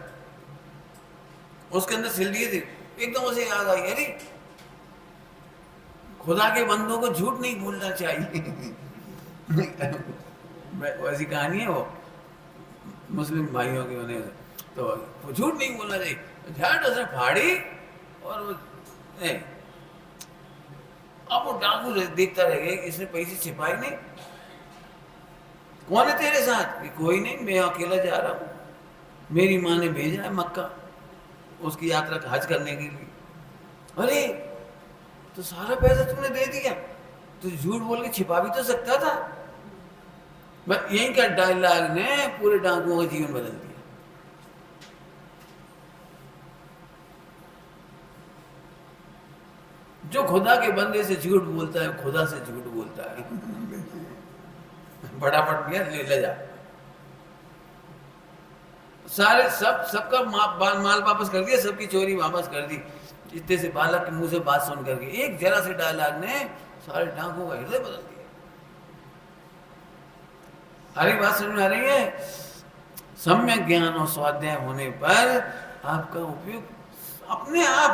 उसके अंदर सिल दिए थे। एकदम उसे याद आई, अरे खुदा के बंदों को झूठ नहीं बोलना चाहिए। वैसी कहानी है वो, मुस्लिम भाइयों की होने से, तो झूठ नहीं बोलना चाहिए। झट उसने फाड़ी और वो नहीं। अब वो डाकू देखता रह गया, इसने पैसे छिपाए नहीं। कौन है तेरे साथ? कि कोई नहीं, मैं अकेला जा रहा हूँ, मेरी माँ ने भेजा है मक्का उसकी यात्रा हज करने के लिए। अरे तो सारा पैसा तूने दे दिया, तो झूठ बोल के छिपा भी तो सकता था। बस यही का डायलॉग ने पूरे डाकुओं का जीवन बदल दिया। जो खुदा के बंदे से झूठ बोलता है, खुदा से झूठ बोलता है। फटाफट गया, ले जा सारे, सबका माल वापस कर दिया, सबकी चोरी वापस कर दी। इतने से बालक के मुंह से बात सुन करके एक जरा से डायलॉग ने सारे डाकुओं का हृदय बदल दिया। हरी बात समझ में आ रही है? सम्यक ज्ञान और स्वाध्याय होने पर आपका उपयोग अपने आप,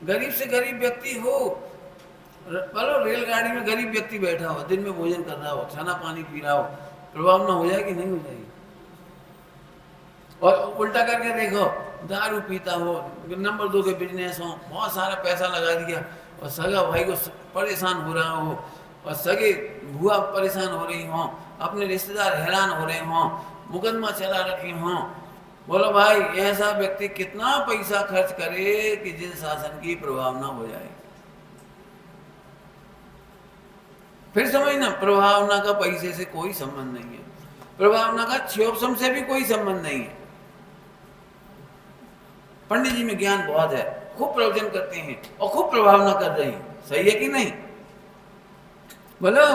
गरीब से गरीब व्यक्ति हो, बोलो रेलगाड़ी में गरीब व्यक्ति बैठा हो, दिन में भोजन कर रहा हो, खाना पानी पी रहा हो, प्रभाव ना हो जाएगी? नहीं हो जाएगी। और उल्टा करके देखो, दारू पीता हो, नंबर 2 के बिजनेस हो, बहुत सारा पैसा लगा दिया, और सगा भाई को परेशान हो रहा हो, और सगे बुआ परेशान हो रही हो, अपने रिश्तेदार हैरान हो रहे हो, मुकदमा चला रखे हो। बोलो भाई, ऐसा व्यक्ति कितना पैसा खर्च करे कि जिन शासन की प्रभावना हो जाए? फिर समझना, प्रभावना का पैसे से कोई संबंध नहीं है, प्रभावना का क्षोभसम से भी कोई संबंध नहीं है। पंडित जी में ज्ञान बहुत है, खूब प्रवचन करते हैं और खूब प्रभावना कर रहे हैं, सही है कि नहीं? बोलो।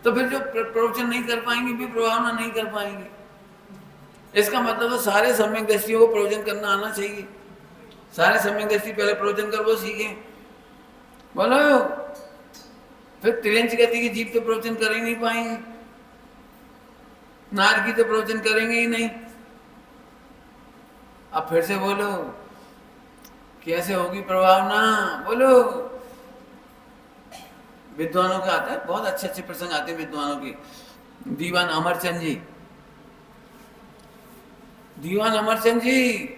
तो फिर जो प्रवचन नहीं कर पाएंगे भी प्रभावना नहीं कर पाएंगे। इसका मतलब है सारे सम्यक दृष्टियों को प्रवचन करना आना चाहिए। सारे सम्यक दृष्टि पहले प्रवचन कर वो सीखे। बोलो। फिर त्रियंच गति की जीव तो प्रवचन कर ही नहीं पाएंगे, नार की तो प्रवचन करेंगे ही नहीं। अब फिर से बोलो, कैसे होगी प्रभावना? बोलो। विद्वानों का आता है, बहुत अच्छे अच्छे प्रसंग आते हैं विद्वानों के। दीवान अमरचंद जी, दीवान अमरचंद जी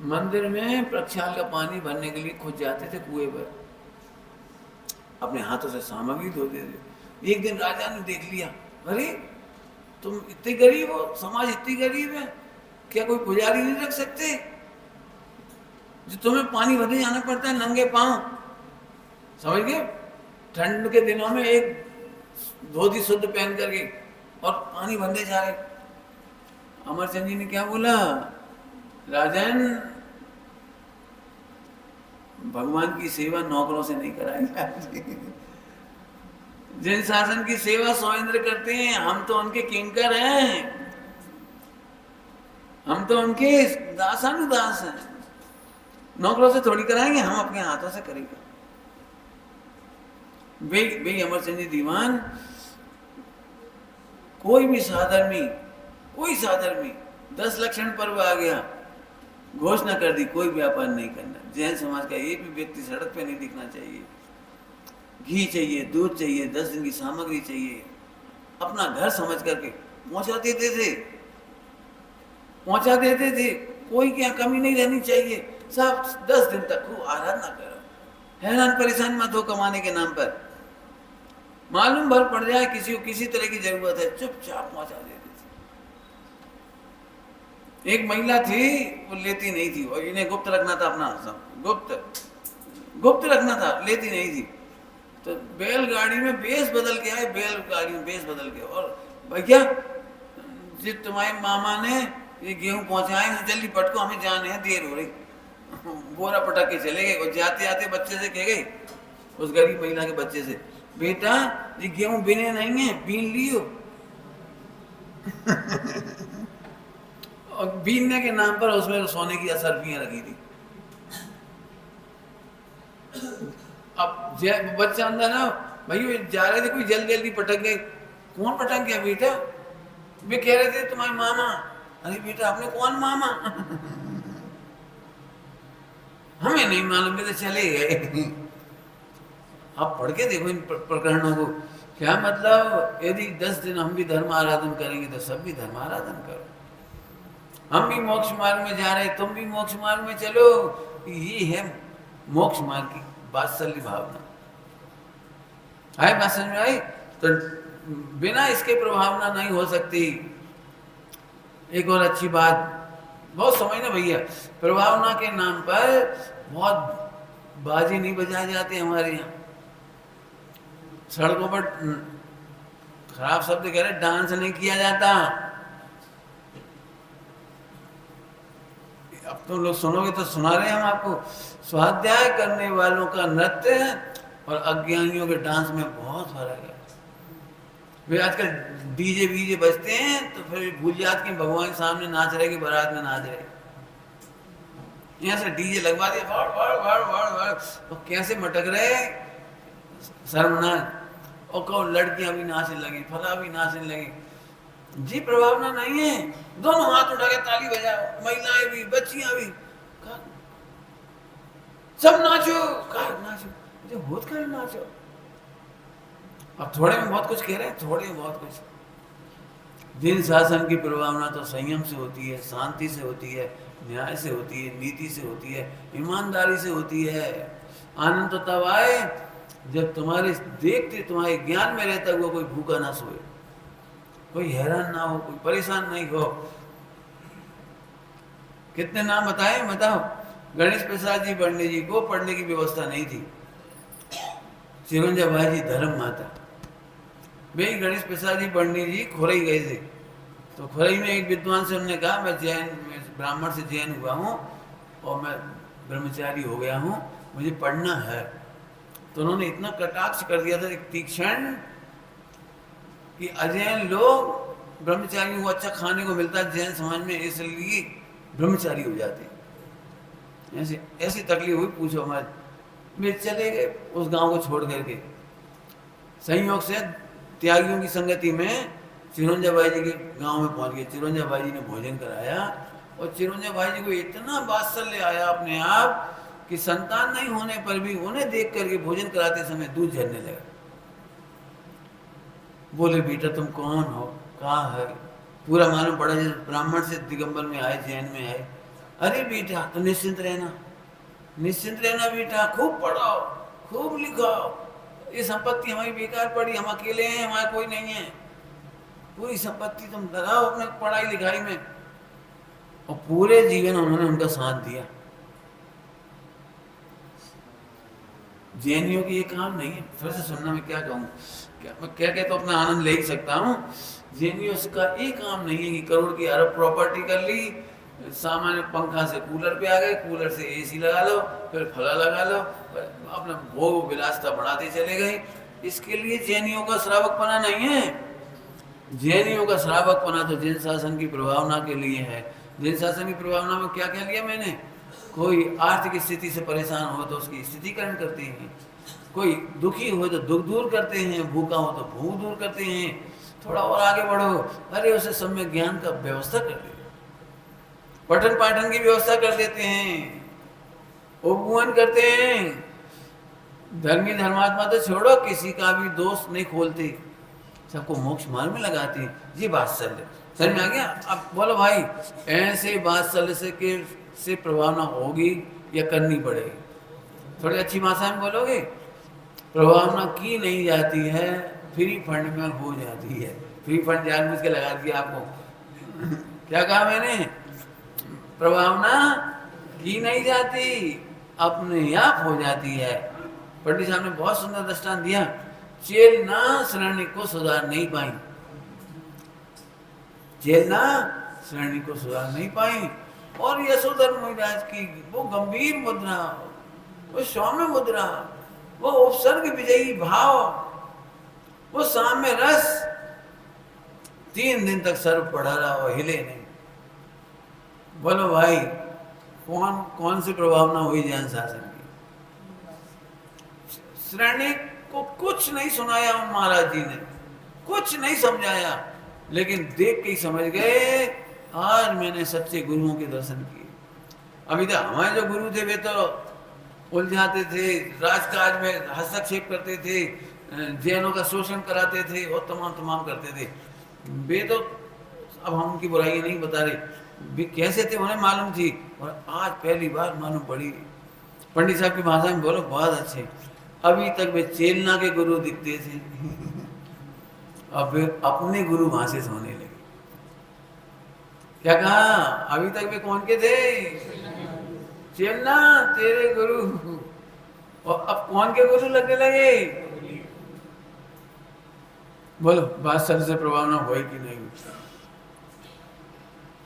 मंदिर में प्रक्षाल का पानी भरने के लिए खुद जाते थे कुएं पर, अपने हाथों से सामग्री धोते थे। एक दिन राजा ने देख लिया, अरे तुम इतने गरीब हो, समाज इतनी गरीब है, क्या कोई पुजारी नहीं रख सकते जो तुम्हें पानी भरने जाना पड़ता है नंगे पांव? समझ गए? ठंड के दिनों में एक धोती शुद्ध पहन करके और पानी भरने जा रहे। अमरचंद जी ने क्या बोला, राजन भगवान की सेवा नौकरों से नहीं कराई। जिन शासन की सेवा सौंदर्य करते हैं, हम तो उनके किंकर हैं, हम तो उनके दासानुदास हैं। नौकरों से थोड़ी कराएंगे, हम अपने हाथों से करेंगे। भाई अमरचंद जी दीवान, कोई भी साधर्मी, कोई साधर्मी 10 लक्षण पर्व आ गया, घोषणा कर दी कोई व्यापार नहीं करना। जैन समाज का एक भी व्यक्ति सड़क पे नहीं दिखना चाहिए। घी चाहिए, दूध चाहिए, 10 दिन की सामग्री चाहिए, अपना घर समझ करके पहुंचा देते थे, पहुंचा देते थे। कोई क्या कमी नहीं रहनी चाहिए। सब 10 दिन तक खूब आराधना करो, हैरान परेशान मत हो कमाने के नाम पर। मालूम भर पड़ जाए किसी को किसी तरह की जरूरत है, चुपचाप पहुंचा देती थी। एक महिला थी, वो लेती नहीं थी, और इन्हें गुप्त रखना था अपना, सब गुप्त रखना था, लेती नहीं थी। तो बैलगाड़ी में बेस बदल के आए, बैलगाड़ी में बेस बदल के, और भैया जी तुम्हारे मामा ने ये गेहूं पहुंचाए, जल्दी पटको, हमें जाने हैं, देर हो रही। बोरा पटक के चले गए, और जाते आते बच्चे से कह गए, उस गरीब महिला के बच्चे से, बेटा ये गेहूं बिने नहीं है, बीन लियो। और बीनने के नाम पर उसमें सोने की असरफियां रखी थी। अब बच्चा अंदर ना, भाई जा रहे थे, कोई जल्दी जल्दी पटक गए। कौन पटक गया बेटा? वे कह रहे थे तुम्हारे मामा। अरे बेटा आपने कौन मामा? हमें नहीं मालूम, तो चले गए। आप पढ़ के देखो इन प्रकरणों को, क्या मतलब, यदि 10 दिन हम भी धर्म आराधन करेंगे तो सब भी धर्म आराधन करो। हम भी मोक्ष मार्ग में जा रहे, तुम भी मोक्ष मार्ग में चलो। ये है मोक्ष मार्ग की वात्सल्य भावना। आई बात समझ में आई? तो बिना इसके प्रभावना नहीं हो सकती। एक और अच्छी बात, बहुत समझना भैया, प्रभावना के नाम पर बहुत बाजी नहीं बजाए जाते हमारे यहाँ। सड़कों पर खराब शब्द कह रहे, डांस नहीं किया जाता। अब तो लोग सुनोगे तो सुना रहे हैं हम आपको, स्वाध्याय करने वालों का नृत्य और अज्ञानियों के डांस में बहुत फर्क है। वे आजकल डीजे बीजे बजते हैं तो फिर भूल जाते कि भगवान के सामने नाच रहे कि बारात में नाच रहे। यहाँ से डीजे लगवा दिया, वाड़ वाड़ वाड़ वाड़ वाड़, तो कैसे मटक रहे, शर्मनाक। और कौन लड़कियां भी नाचने लगी, फला भी नाचने लगी। जी प्रभावना नहीं है। दोनों हाथ उठा के ताली बजाओ, महिलाएं भी बच्चियां भी, सब नाचो, नाचो, मुझे बहुत कर नाचो। अब थोड़े में बहुत कुछ कह रहे हैं, थोड़े में बहुत कुछ। दिन शासन की प्रभावना तो संयम से होती है, शांति से होती है, न्याय से होती है, नीति से होती है, ईमानदारी से होती है। आनंद तो तब आए जब तुम्हारे देखते, तुम्हारे ज्ञान में रहता हुआ कोई भूखा ना सोए, कोई हैरान ना हो, कोई परेशान नहीं हो। कितने नाम बताए बताओ? गणेश प्रसाद जी पंडित जी को पढ़ने की व्यवस्था नहीं थी। चिरंजा भाई जी धर्म माता, वे गणेश प्रसाद जी पंडित जी खोरई गए थे। तो खोरई में एक विद्वान से उन्होंने कहा, मैं ब्राह्मण से जैन हुआ हूँ और मैं ब्रह्मचारी हो गया हूँ, मुझे पढ़ना है। तो उन्होंने इतना कटाक्ष कर दिया था, एक तीक्ष्ण, कि अजैन लोग, ब्रह्मचारियों को अच्छा खाने को मिलता है जैन समाज में, इसलिए ब्रह्मचारी हो जाते हैं। ऐसी तकलीफ हुई, पूछो मत। वे चले गए उस गांव को छोड़ करके। संयोग से त्यागियों की संगति में चिरंजा भाई जी के गांव में पहुंच गए। चिरंजा भाई जी ने भोजन कराया, और चिरंजा भाई जी को इतना वात्सल्य आया अपने आप कि संतान नहीं होने पर भी उन्हें देख करके भोजन कराते समय दूध झरने लगा। बोले बेटा तुम कौन हो, कहाँ है? पूरा मालूम पड़ा, जैसे ब्राह्मण से दिगंबर में आए, जैन में आए। अरे बेटा तो निश्चिंत रहना, निश्चिंत रहना बेटा, खूब पढ़ाओ, खूब लिखाओ, ये संपत्ति हमारी बेकार पड़ी, हम अकेले हैं, हमारा कोई नहीं है, पूरी संपत्ति तुम लगाओ अपने पढ़ाई लिखाई में। और पूरे जीवन उन्होंने उनका साथ दिया। जैनियों की ये काम नहीं है। फिर से सुनना, मैं क्या कहूँ, क्या तो अपना आनंद ले ही सकता हूँ। जैनियों का ये काम नहीं है कि करोड़ की अरब प्रॉपर्टी कर ली, सामान्य पंखा से कूलर पे आ गए, कूलर से एसी लगा लो, फिर फला लगा लो, अपना भोग विलासता बढ़ाते चले गए। इसके लिए जैनियों का श्रावकपना नहीं है। जैनियों का श्रावकपना तो जैन शासन की प्रभावना के लिए है। जैन शासन की प्रभावना में क्या क्या लिया मैंने? कोई आर्थिक स्थिति से परेशान हो तो उसकी स्थितिकरण करते हैं, कोई दुखी हो तो दुख दूर करते हैं, भूखा हो तो भूख दूर करते हैं। थोड़ा और आगे बढ़ो, अरे उसे सम्यक ज्ञान का व्यवस्था कर देते, पठन पाठन की व्यवस्था कर देते हैं, उपवन करते हैं। धर्मी धर्मात्मा तो छोड़ो, किसी का भी दोष नहीं खोलते, सबको मोक्ष मार्ग में लगाते हैं। ये वात्सल्य समझ में आ गया? अब बोलो भाई, ऐसे वात्सल्य से प्रभावना होगी या करनी पड़ेगी? थोड़ी अच्छी भाषा में बोलोगे। प्रभावना की नहीं जाती है फ्री फंड में हो जाती है। फ्री फंड जानबूझ के लगा दिया आपको। क्या कहा मैंने? प्रभावना की नहीं जाती, अपने आप हो जाती है। पंडित साहब ने बहुत सुंदर दृष्टांत दिया। चेलना श्रेणी को सुधार नहीं पाई, चेलना श्रेणी को सुधार नहीं पाई। और यशोधर महाराज की वो गंभीर मुद्रा, वो सौम्य मुद्रा, वो उपसर्ग विजयी भाव, वो साम्य रस, 3 दिन तक सर्व पढ़ा रहा और हिले नहीं। बोलो भाई, कौन कौन सी प्रभावना हुई जैन शासन की? श्रेणी को कुछ नहीं सुनाया महाराज जी ने, कुछ नहीं समझाया, लेकिन देख के ही समझ गए आज मैंने सच्चे गुरुओं के दर्शन किए। अभी तक हमारे जो गुरु थे वे तो उलझाते थे, राजकाज में हस्तक्षेप करते थे, जैनों का शोषण कराते थे और तमाम करते थे। वे तो, अब हम उनकी बुराई नहीं बता रहे, वे कैसे थे उन्हें मालूम थी, और आज पहली बार मालूम पड़ी। पंडित साहब की भाषा में बोलो बहुत अच्छे। अभी तक वे चेलना के गुरु दिखते थे, अब वे अपने गुरु वहां से होने लगे। क्या कहा? अभी तक वे कौन के थे? चेलना तेरे गुरु, और अब कौन के गुरु लगने लगे? बोलो बात सर से प्रभाव ना हुई कि नहीं?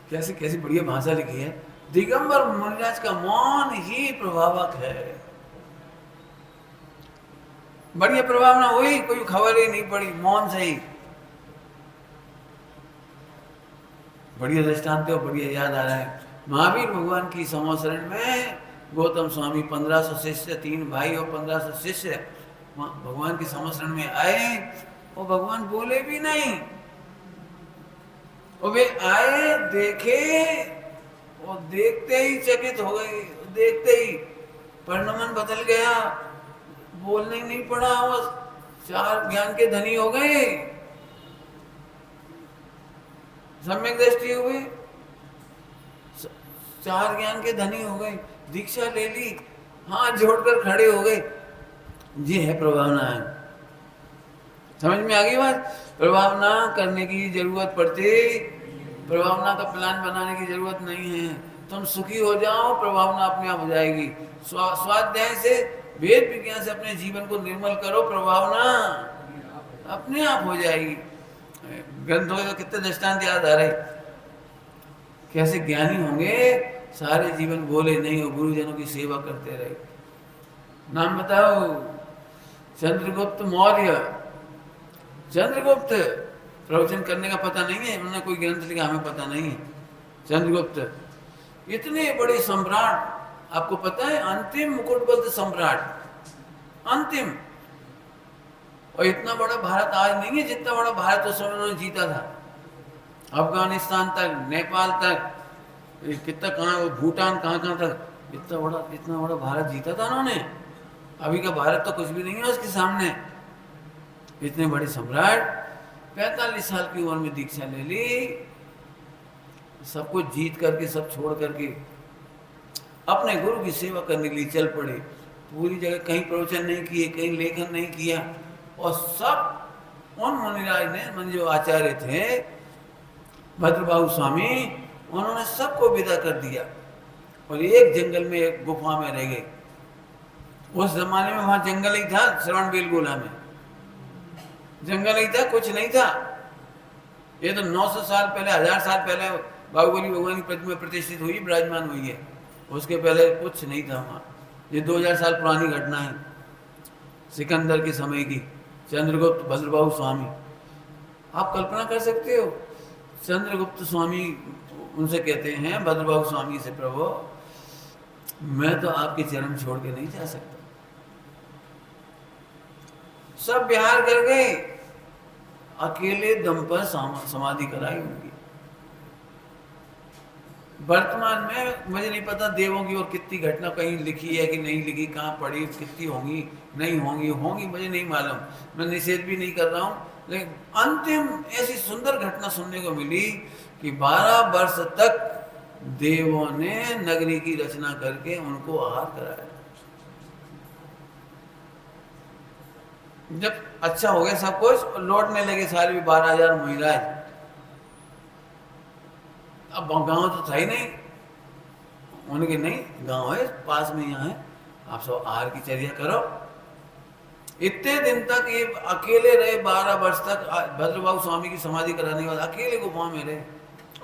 कैसी कैसी बढ़िया भाषा लिखी है। दिगंबर मुनिराज का मौन ही प्रभावक है। बढ़िया प्रभाव ना हुई, कोई खबर ही नहीं पड़ी, मौन से ही। बढ़िया दृष्टांत और बढ़िया याद आ रहा है। महावीर भगवान की संवत्सरण में गौतम स्वामी 1500 शिष्य, 3 भाई और 1500 शिष्य भगवान की संवत्सरण में आए, और भगवान बोले भी नहीं। और वे आए, देखे, और देखते ही चकित हो गए, देखते ही परिणमन बदल गया, बोलने नहीं पड़ा, वो 4 ज्ञान के धनी हो गए, सम्यक दृष्टि हुई, 4 ज्ञान के धनी हो गए, दीक्षा ले ली, हाथ जोड़कर खड़े हो गए। ये है प्रभावना। है समझ में आ गई बात? प्रभावना करने की जरूरत पड़ती, प्रभावना का प्लान बनाने की जरूरत नहीं है। तुम सुखी हो जाओ, प्रभावना अपने आप हो जाएगी। स्वाध्याय से, वेद विज्ञान से अपने जीवन को निर्मल करो, प्रभावना अपने आप हो जाएगी। ग्रंथों के तो कितने दृष्टांत याद आ रहे, कैसे ज्ञानी होंगे, सारे जीवन बोले नहीं और गुरुजनों की सेवा करते रहे। नाम बताओ? चंद्रगुप्त मौर्य। चंद्रगुप्त प्रवचन करने का पता नहीं है, उन्होंने कोई ग्रंथ लिखा, हमें पता नहीं है। चंद्रगुप्त इतने बड़े सम्राट, आपको पता है, अंतिम मुकुटबद्ध सम्राट, अंतिम। और इतना बड़ा भारत आज नहीं है जितना बड़ा भारत उस समय उन्होंने जीता था। अफगानिस्तान तक, नेपाल तक, कितना कहाँ, भूटान कहाँ तक, इतना बड़ा भारत जीता था उन्होंने। अभी का भारत तो कुछ भी नहीं है उसके सामने। इतने बड़े सम्राट 45 साल की उम्र में दीक्षा ले ली, सब कुछ जीत करके, सब छोड़ करके अपने गुरु की सेवा करने के लिए चल पड़े। पूरी जगह कहीं प्रवचन नहीं किए, कहीं लेखन नहीं किया, और सब उन मुनिराज ने, मन जो आचार्य थे भद्रबाहु स्वामी, उन्होंने सबको विदा कर दिया और एक जंगल में, एक गुफा में रह गए। उस जमाने में वहां जंगल ही था, श्रवण बेलगोला में जंगल ही था, कुछ नहीं था। ये तो 900 साल पहले, 1000 साल पहले बाहुबली भगवान की प्रतिमा प्रतिष्ठित हुई, विराजमान हुई है। उसके पहले कुछ नहीं था वहां। ये 2000 साल पुरानी घटना है, सिकंदर के समय की। चंद्रगुप्त भद्रबाहु स्वामी, आप कल्पना कर सकते हो? चंद्रगुप्त स्वामी उनसे कहते हैं, भद्रबाहु स्वामी से, प्रभु मैं तो आपके चरण छोड़ के नहीं जा सकता। सब बिहार कर गए, अकेले दम पर समाधि कराई उनकी। वर्तमान में मुझे नहीं पता देवों की और कितनी घटना कहीं लिखी है कि नहीं लिखी, कहाँ पढ़ी, कितनी होंगी नहीं होंगी, मुझे नहीं मालूम, मैं निषेध भी नहीं कर रहा हूँ। लेकिन अंतिम ऐसी सुंदर घटना सुनने को मिली कि 12 वर्ष तक देवों ने नगरी की रचना करके उनको आहार कराया। जब अच्छा हो गया सब कुछ और लौटने लगे सारे भी 12,000 महिलाएं। अब गांव तो था ही नहीं, उनके नहीं गांव है पास में, यहाँ है, आप सब आहार की चर्या करो। इतने दिन तक ये अकेले रहे, 12 वर्ष तक भद्रबाबू स्वामी की समाधि कराने के बाद अकेले गुफा में रहे,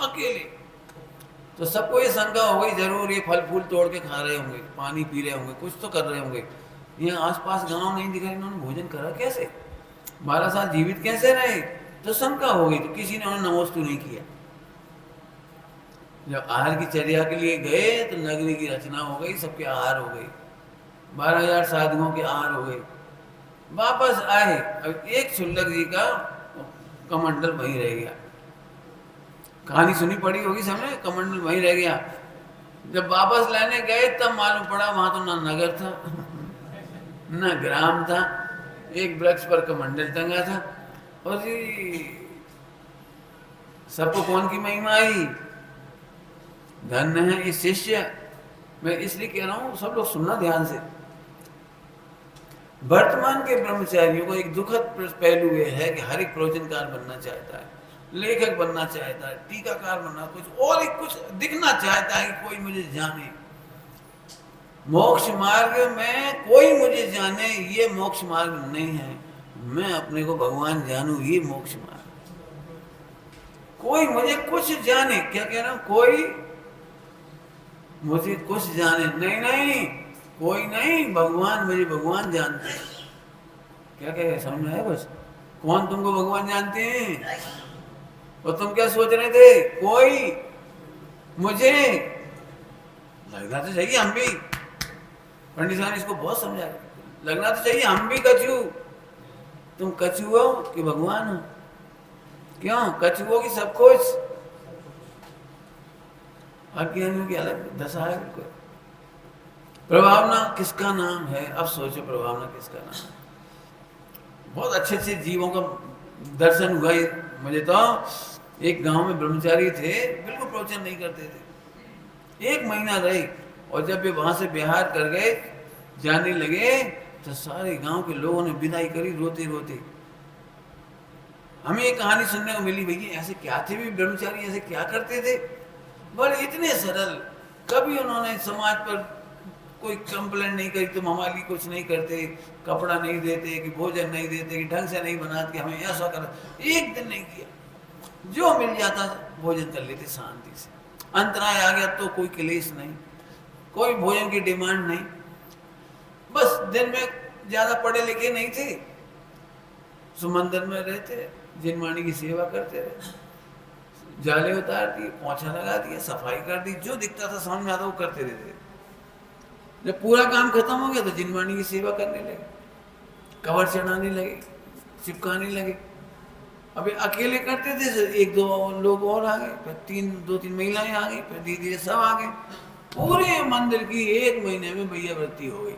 अकेले। तो सबको ये शंका हो गई जरूर ये फल फूल तोड़ के खा रहे होंगे, पानी पी रहे होंगे, कुछ तो कर रहे होंगे। ये आसपास गांव नहीं दिखा, इन्होंने भोजन करा कैसे, 12 साल जीवित कैसे रहे? तो शंका हो गई, तो किसी ने उन्हें नमोस्तु नहीं किया। जब आहार की चर्या के लिए गए तो नगरी की रचना हो गई, सबके आहार हो गई, 12,000 साधुओं के आहार हो गए। वापस आए, अब एक शुल्लक जी का कमंडल वहीं रह गया। कहानी सुनी पड़ी होगी सबने, कमंडल वहीं रह गया। जब वापस लाने गए तब मालूम पड़ा वहां तो ना नगर था न ग्राम था, एक वृक्ष पर कमंडल टंगा था। और जी सबको कौन की महिमा आई, धन्य है इस शिष्य। मैं इसलिए कह रहा हूं सब लोग सुनना ध्यान से। वर्तमान के ब्रह्मचारियों को एक दुखद पहलू यह है कि हर एक प्रवचनकार बनना चाहता है, लेखक बनना चाहता है, टीकाकार बनना, कुछ और एक कुछ दिखना चाहता है कि कोई मुझे जाने। मोक्ष मार्ग में कोई मुझे जाने ये मोक्ष मार्ग नहीं है, मैं अपने को भगवान जानूं ये मोक्ष मार्ग। कोई मुझे कुछ जाने, क्या कह रहा हूं, कोई मुझे कुछ जाने, नहीं नहीं कोई नहीं, भगवान मुझे भगवान जानते हैं। क्या कह रहे, समझ में आया कुछ? कौन तुमको भगवान जानते हैं? और तुम क्या सोच रहे थे? कोई मुझे, लगना तो चाहिए हम भी, पंडित साहब ने इसको बहुत समझाया, लगना तो चाहिए हम भी कछू। तुम कछू हो कि भगवान हो? क्यों कछुओं की सब कुछ, अज्ञानियों की अलग दशा है। बिल्कुल प्रभावना किसका नाम है? अब सोचो प्रभावना किसका नाम है? बहुत अच्छे अच्छे जीवों का दर्शन हुआ मुझे। तो एक गांव में ब्रह्मचारी थे, बिल्कुल प्रवचन नहीं करते थे, 1 महीना रहे, और जब वे वहां से बिहार कर गए, जाने लगे, तो सारे गांव के लोगों ने विदाई करी रोते रोते। हमें एक कहानी सुनने को मिली, भैया ऐसे क्या थे भी ब्रह्मचारी, ऐसे क्या करते थे, बड़े इतने सरल, कभी उन्होंने समाज पर कोई कंप्लेंट नहीं करी, तुम हमारे लिए कुछ नहीं करते, कपड़ा नहीं देते, कि भोजन नहीं देते, कि ढंग से नहीं बनाते, कि हमें ऐसा कर, एक दिन नहीं किया। जो मिल जाता भोजन कर लेते शांति से, अंतराय आ गया तो कोई क्लेश नहीं, कोई भोजन की डिमांड नहीं। बस दिन में ज्यादा पढ़े लिखे नहीं थे, सुमंदिर में रहते, जिनवाणी की सेवा करते रहे, जाले उतार दिए, पोछा लगा दिया, सफाई कर दी, जो दिखता था समझ में आता वो करते रहते। जब पूरा काम खत्म हो गया तो जिनवाणी की सेवा करने लगे, कवर चढ़ाने लगे, चिपकाने लगे। अभी अकेले करते थे, 1-2 लोग और आ गए, फिर 2-3 महिलाएं आ गई, फिर धीरे धीरे सब आ गए। पूरे मंदिर की 1 महीने में भैया वृत्ति हो गई,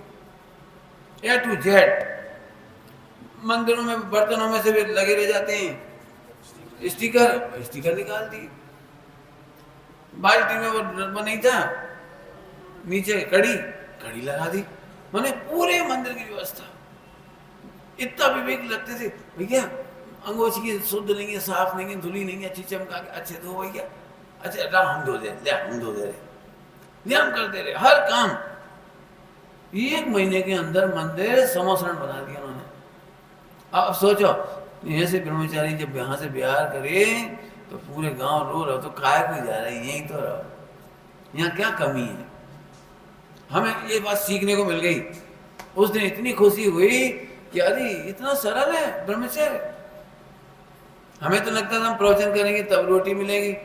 A to Z। मंदिरों में बर्तनों में से भी लगे रह जाते हैं स्टिकर निकाल दिए, बाल्टी में वो नहीं था, नीचे कड़ी लगा दी, मैंने पूरे मंदिर की व्यवस्था। इतना विवेक लगते थे, भैया अंगोछी शुद्ध नहीं है, साफ नहीं है, धुली नहीं है, अच्छी चमका के अच्छे धो भैया, अच्छा हम धो दे, हम धो दे रहे, हम कर दे रहे हर काम। 1 महीने के अंदर मंदिर समोसरण बना दिया उन्होंने। अब सोचो, यहाँ से ब्रह्मचारी जब यहाँ से बिहार करे तो पूरे गांव रो रहे, तो काय कोई जा रहा है, यहीं तो रहो, यहाँ क्या कमी है। हमें ये बात सीखने को मिल गई। उस दिन इतनी खुशी हुई कि अरे इतना सरल है ब्रह्मचर्य। हमें तो लगता था हम प्रवचन करेंगे तब रोटी मिलेगी,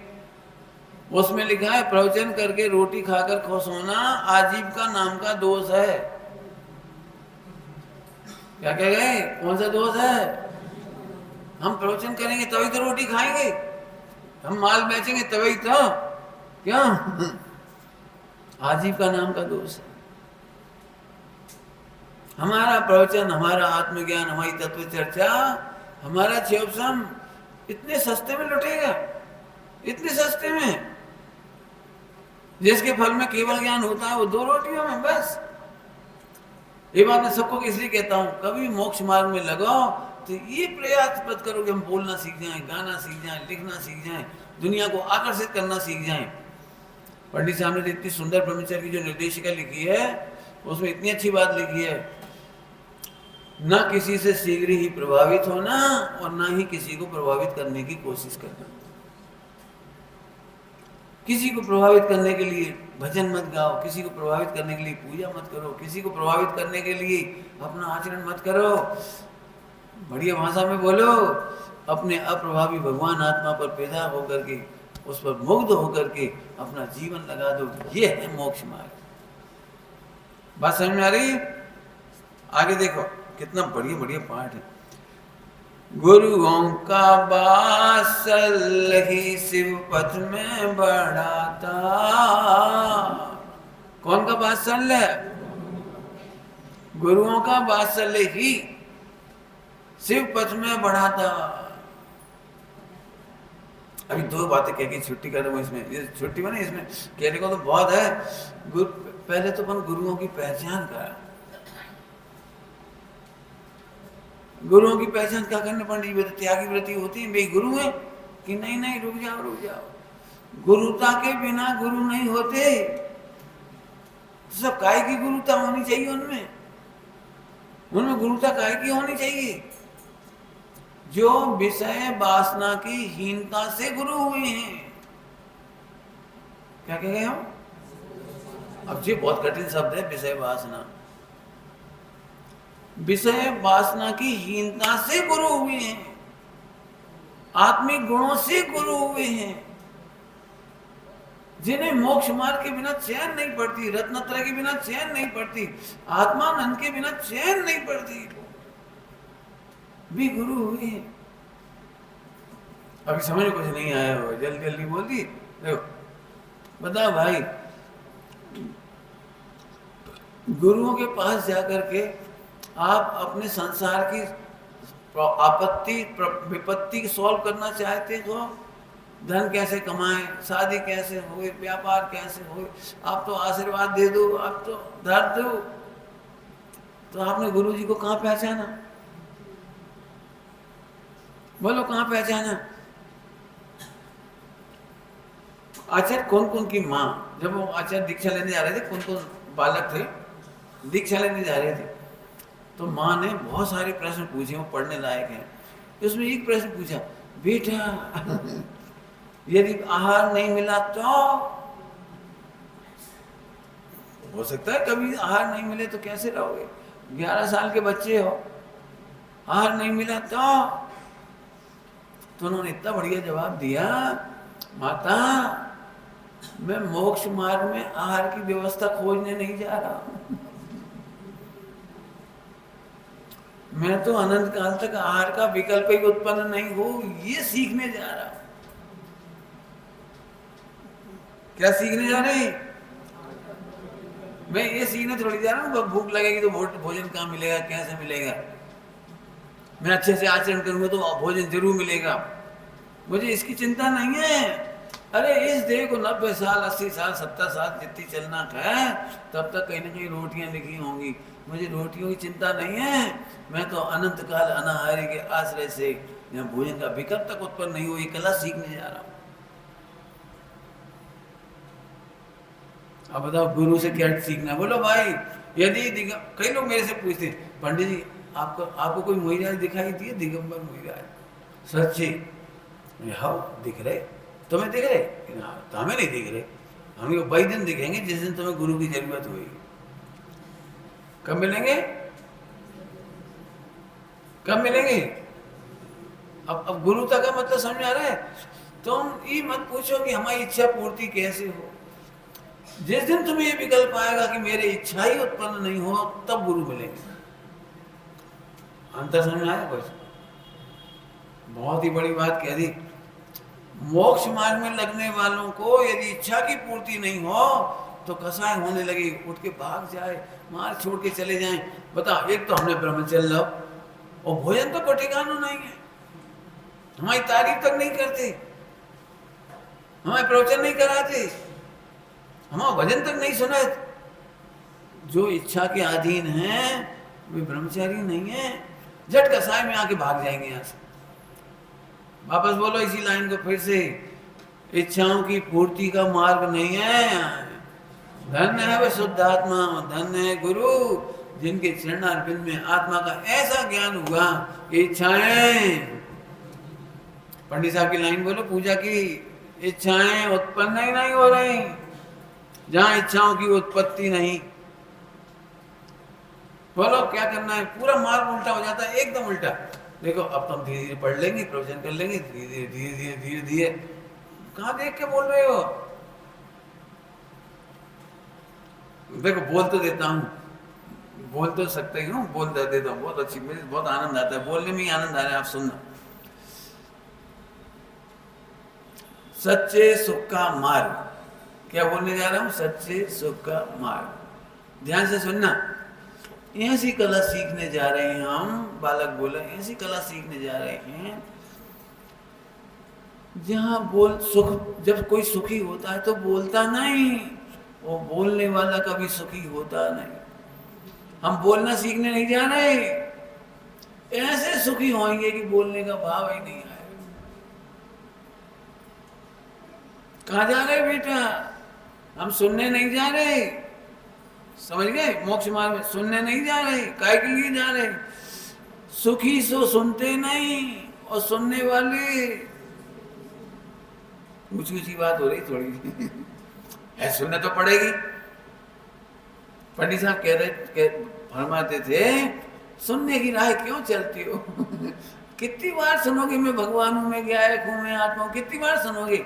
उसमें लिखा है प्रवचन करके रोटी खाकर खुश होना आजीविका नाम का दोष है। क्या कह गए, कौन सा दोष है? हम प्रवचन करेंगे तभी तो रोटी खाएंगे, हम माल बेचेंगे तभी तो, क्या आजीविका नाम का दोष है। हमारा प्रवचन, हमारा आत्मज्ञान, हमारी तत्व चर्चा, हमारा चेपसम इतने सस्ते में लुटेगा, इतने सस्ते में, जिसके फल में केवल ज्ञान होता है वो 2 रोटियों में बस। ये बात मैं सबको इसलिए कहता हूँ, कभी मोक्ष मार्ग में लगाओ तो ये प्रयास मत करो कि हम बोलना सीख जाएं, गाना सीख जाएं, लिखना सीख जाएं, दुनिया को आकर्षित करना सीख जाएं। पंडित साहब ने इतनी सुंदर ब्रह्मचर्य की जो निर्देशिका लिखी है उसमें इतनी अच्छी बात लिखी है, ना किसी से शीघ्र ही प्रभावित होना और ना ही किसी को प्रभावित करने की कोशिश करना। किसी को प्रभावित करने के लिए भजन मत गाओ, किसी को प्रभावित करने के लिए पूजा मत करो, किसी को प्रभावित करने के लिए अपना आचरण मत करो, बढ़िया भाषा में बोलो, अपने अप्रभावी भगवान आत्मा पर पैदा होकर के उस पर मुग्ध होकर के अपना जीवन लगा दो। ये है मोक्ष मार्ग। बात समझ में आ रही है? आगे देखो कितना बढ़िया बढ़िया पाठ है। गुरुओं का वात्सल्य ही शिव पथ में बढ़ाता। कौन का वात्सल्य है? गुरुओं का वात्सल्य ही शिव पथ में बढ़ाता। अभी दो बातें कह के छुट्टी कर रहा हूं इसमें, ये छुट्टी में नहीं, इसमें कहने को तो बहुत है। पहले तो अपन गुरुओं की पहचान करा। गुरुओं की पहचान क्या करने पंडित जी? त्यागी व्रति होती है, वे गुरु है कि नहीं? नहीं, रुक जाओ रुक जाओ। गुरुता के बिना गुरु नहीं होते। सब काय की गुरुता होनी चाहिए उनमें? उनमें गुरुता काय की होनी चाहिए? जो विषय वासना की हीनता से गुरु हुए हैं। क्या कह गए हम? अब ये बहुत कठिन शब्द है, विषय वासना। विषय वासना की हीनता से गुरु हुए हैं, आत्मिक गुणों से गुरु हुए हैं, जिन्हें मोक्ष मार्ग के बिना चैन नहीं पड़ती, रत्नत्रय के बिना चैन नहीं पड़ती, आत्मानंद के बिना चैन नहीं पड़ती, भी गुरु हुए हैं। अभी समझ कुछ नहीं आया हो, जल्दी जल्दी बोल दी। देखो बताओ भाई, गुरुओं के पास जाकर के आप अपने संसार की आपत्ति विपत्ति सॉल्व करना चाहते हो, धन कैसे कमाएं, शादी कैसे हो, व्यापार कैसे हो, आप तो आशीर्वाद दे दो, आप तो धर दो, तो आपने गुरु जी को कहाँ पहचाना? बोलो कहाँ पहचाना? आचार्य कौन कौन की माँ, जब वो आचार्य दीक्षा लेने जा रहे थे, कौन कौन बालक थे दीक्षा लेने जा रहे थे, तो माँ ने बहुत सारे प्रश्न पूछे, वो पढ़ने लायक हैं। उसमें एक प्रश्न पूछा, बेटा यदि आहार नहीं मिला तो? हो सकता है कभी आहार नहीं मिले तो कैसे रहोगे? 11 साल के बच्चे हो, आहार नहीं मिला तो उन्होंने इतना बढ़िया जवाब दिया, माता मैं मोक्ष मार्ग में आहार की व्यवस्था खोजने नहीं जा रहा हूं, मैं तो अनंत काल तक आहार का विकल्प ही उत्पन्न नहीं हो ये सीखने जा रहा हूं। क्या सीखने जा रहे? मैं ये सीखने थोड़ी जा रहा हूँ भूख लगेगी तो भोजन कहाँ मिलेगा, कैसे मिलेगा, मैं अच्छे से आचरण करूंगा तो भोजन जरूर मिलेगा, मुझे इसकी चिंता नहीं है। अरे इस देह को 90 साल 80 साल 70 साल जितनी चलना है तब तक कहीं ना कहीं रोटियां लिखी होंगी, मुझे रोटियों की चिंता नहीं है। मैं तो अनंत काल अनाहारी के आश्रय से यहाँ भोजन का विकल्प तक उत्पन्न नहीं हो, ये कला सीखने जा रहा हूँ। अब बताओ गुरु से क्या सीखना? बोलो भाई, यदि कई लोग मेरे से पूछते पंडित जी आपको कोई मोहिराज दिखाई दिए? दिगंबर मोहिराज सच्ची? हाँ दिख रहे, तुम्हें दिख रहे? तो हमें नहीं दिख रहे, हमें वही दिन दिखेंगे जिस दिन तुम्हें गुरु की जरूरत हुई। कब मिलेंगे? कब मिलेंगे? अब गुरुता का मतलब समझ आ रहा है? तुम ये मत पूछो कि हमारी इच्छा पूर्ति कैसे हो, जिस दिन तुम्हें ये विकल्प आएगा कि मेरी इच्छा ही उत्पन्न नहीं हो तब गुरु मिलेंगे। अंतर समझ आया? कुछ बहुत ही बड़ी बात कह दी। मोक्ष मार्ग में लगने वालों को यदि इच्छा की पूर्ति नहीं हो तो कसाय होने लगे, उठ के भाग जाए, मार छोड़ के चले जाएं। बताओ, एक तो हमने ब्रह्मचर्य लो और भोजन तो कोई ठिकाना नहीं है, हमारी तारीफ तक नहीं करते, हमारे प्रवचन नहीं कराते, हमारा भजन तक नहीं सुना, जो इच्छा के अधीन हैं वे ब्रह्मचारी नहीं है, झट कसाय में आके भाग जाएंगे यहाँ से। वापस बोलो इसी लाइन को फिर से, इच्छाओं की पूर्ति का मार्ग नहीं है। धन्य है वह शुद्ध आत्मा, धन्य है गुरु जिनके चरणारविंद में आत्मा का ऐसा ज्ञान हुआ कि इच्छाएं, पंडित साहब की लाइन बोलो पूजा की, इच्छाएं उत्पन्न ही नहीं हो रही। जहां इच्छाओं की उत्पत्ति नहीं, बोलो क्या करना है, पूरा मार्ग उल्टा हो जाता है, एकदम उल्टा। देखो अब तुम धीरे धीरे पढ़ लेंगे, प्रवचन कर लेंगे, धीरे धीरे धीरे धीरे धीरे धीरे। कहां देख के बोल रहे हो? देखो बोल तो देता हूं, बोल तो सकते ही हूँ, बोल देता हूँ, बहुत अच्छी, मुझे बहुत आनंद आता है बोलने में ही आनंद आ रहा है। आप सुनना, सच्चे सुख का मार्ग, क्या बोलने जा रहा हूं? सच्चे सुख का मार्ग। ध्यान से सुनना, ऐसी कला सीखने जा रहे हैं हम, बालक बोले ऐसी कला सीखने जा रहे हैं जहां बोल सुख, जब कोई सुखी होता है तो बोलता नहीं, वो बोलने वाला कभी सुखी होता नहीं। हम बोलना सीखने नहीं जा रहे, ऐसे सुखी होंगे कि बोलने का भाव ही नहीं आएगा। कहां जा रहे बेटा? हम सुनने नहीं जा रहे, समझ गए? मोक्ष मार्ग में सुनने नहीं जा रहे, काय के लिए जा रहे? सुखी सो सुनते नहीं, और सुनने वाले, ऊंची ऊंची बात हो रही थोड़ी है, सुनना तो पड़ेगी। पंडित साहब फरमाते थे, सुनने की राह क्यों चलती हो कितनी बार सुनोगे मैं भगवान हूं, मैं गायक हूं, मैं आत्मा हूं, कितनी बार सुनोगे?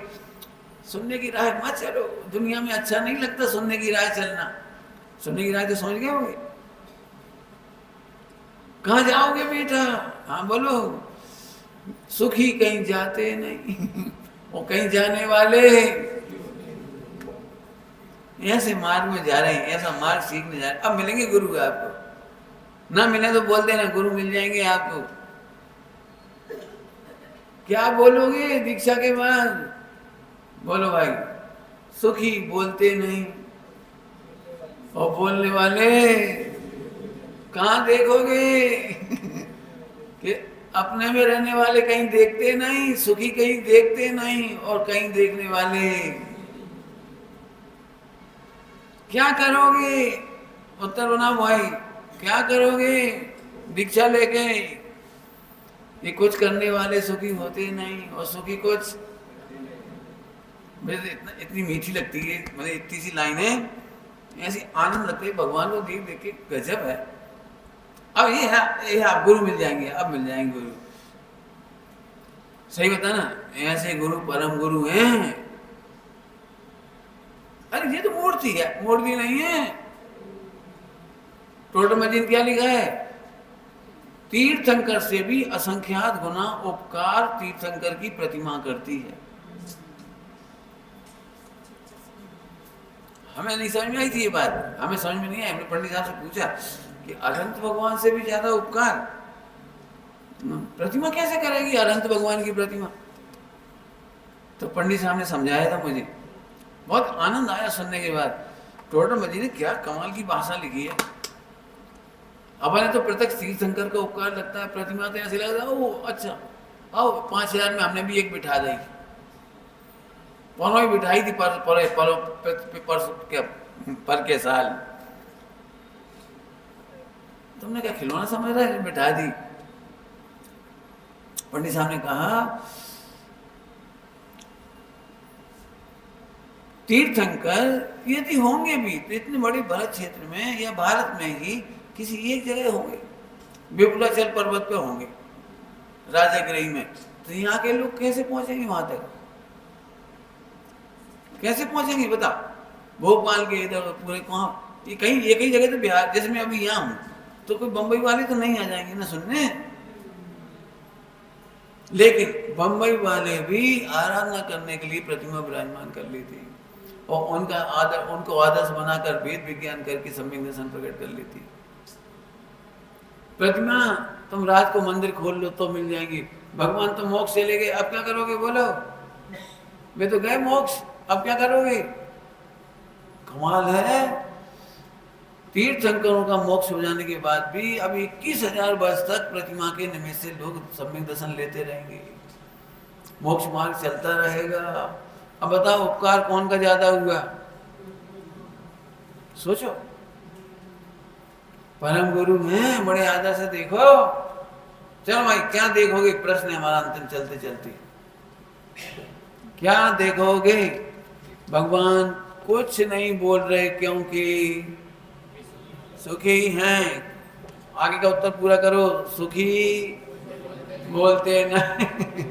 सुनने की राह मत चलो, दुनिया में अच्छा नहीं लगता सुनने की राह चलना। सुनने की राह तो समझ गए होंगे। कहां जाओगे बेटा? हाँ बोलो। सुखी कहीं जाते नहीं वो कहीं जाने वाले ऐसे मार्ग में जा रहे हैं, ऐसा मार्ग सीखने जा रहे हैं। अब मिलेंगे गुरु आपको, ना मिले तो बोल देना गुरु मिल जाएंगे आपको। क्या बोलोगे दीक्षा के बाद? बोलो भाई, सुखी बोलते नहीं, और बोलने वाले कहां देखोगे कि अपने में रहने वाले कहीं देखते नहीं, सुखी कहीं देखते नहीं, और कहीं देखने वाले। क्या करोगे? उत्तर बना भाई, क्या करोगे दीक्षा लेके? ये कुछ करने वाले सुखी होते नहीं, और सुखी कुछ। मुझे इतनी मीठी लगती है, मुझे इतनी सी लाइनें ऐसी आनंद लगती है, भगवान को देख देख के गजब है। अब ये है आप गुरु मिल जाएंगे, अब मिल जाएंगे गुरु। सही बता ना, ऐसे गुरु परम गुरु हैं। अरे ये तो मूर्ति है, मूर्ति नहीं है। टोटल मजीद क्या लिखा है? तीर्थंकर से भी असंख्यात गुना उपकार तीर्थंकर की प्रतिमा करती है। हमें नहीं समझ में आई थी ये बात, हमें समझ में नहीं आई। हमने पंडित साहब से पूछा कि अनंत भगवान से भी ज्यादा उपकार प्रतिमा कैसे करेगी, अनंत भगवान की प्रतिमा? तो पंडित साहब ने समझाया था मुझे, बहुत आनंद आया सुनने के बाद। टोटल मजीद ने क्या कमाल की भाषा लिखी है। अपने तो प्रत्यक्ष तीर्थंकर का उपकार लगता है, प्रतिमा तो ऐसे लगता है ओ अच्छा आओ 5000 में हमने भी एक बिठा दी, ही बिठाई थी पर के साल। तुमने क्या खिलौना समझ रहा है? बिठा दी। पंडित साहब ने कहा तीर्थंकर यदि होंगे भी तो इतने बड़े भारत क्षेत्र में या भारत में ही किसी एक जगह होंगे, विपुलाचल पर्वत पे होंगे, राजागिरी में। तो यहाँ के लोग कैसे पहुंचेंगे वहां तक? कैसे पहुंचेंगे बता? भोपाल के इधर पूरे कहाँ, ये कहीं एक ही जगह तो बिहार, जैसे मैं अभी यहाँ हूँ तो कोई बम्बई वाले तो नहीं आ जाएंगे ना सुनने। लेकिन बम्बई वाले भी आराधना करने के लिए प्रतिमा विराजमान कर ली थी, और उनका आदर, उनको आदर्श बनाकर वेद विज्ञान करके सम्यक दर्शन प्रकट कर ली थी। प्रतिमा तुम रात को मंदिर खोल लो तो मिल जाएंगी। भगवान तो मोक्ष चले गए, अब क्या करोगे बोलो? वे तो गए मोक्ष, अब क्या करोगे? कमाल है। तीर्थंकरों का मोक्ष हो जाने के बाद भी अब 21,000 वर्ष तक प्रतिमा के निमित्त से लोग सम्यक दर्शन लेते रहेंगे, मोक्ष मार्ग चलता रहेगा। अब बताओ उपकार कौन का ज्यादा हुआ? सोचो। परम गुरु में बड़े आदर से देखो। चलो भाई क्या देखोगे? प्रश्न है हमारा अंतिम चलते चलते। क्या देखोगे? भगवान कुछ नहीं बोल रहे क्योंकि सुखी हैं। आगे का उत्तर पूरा करो। सुखी बोलते नहीं।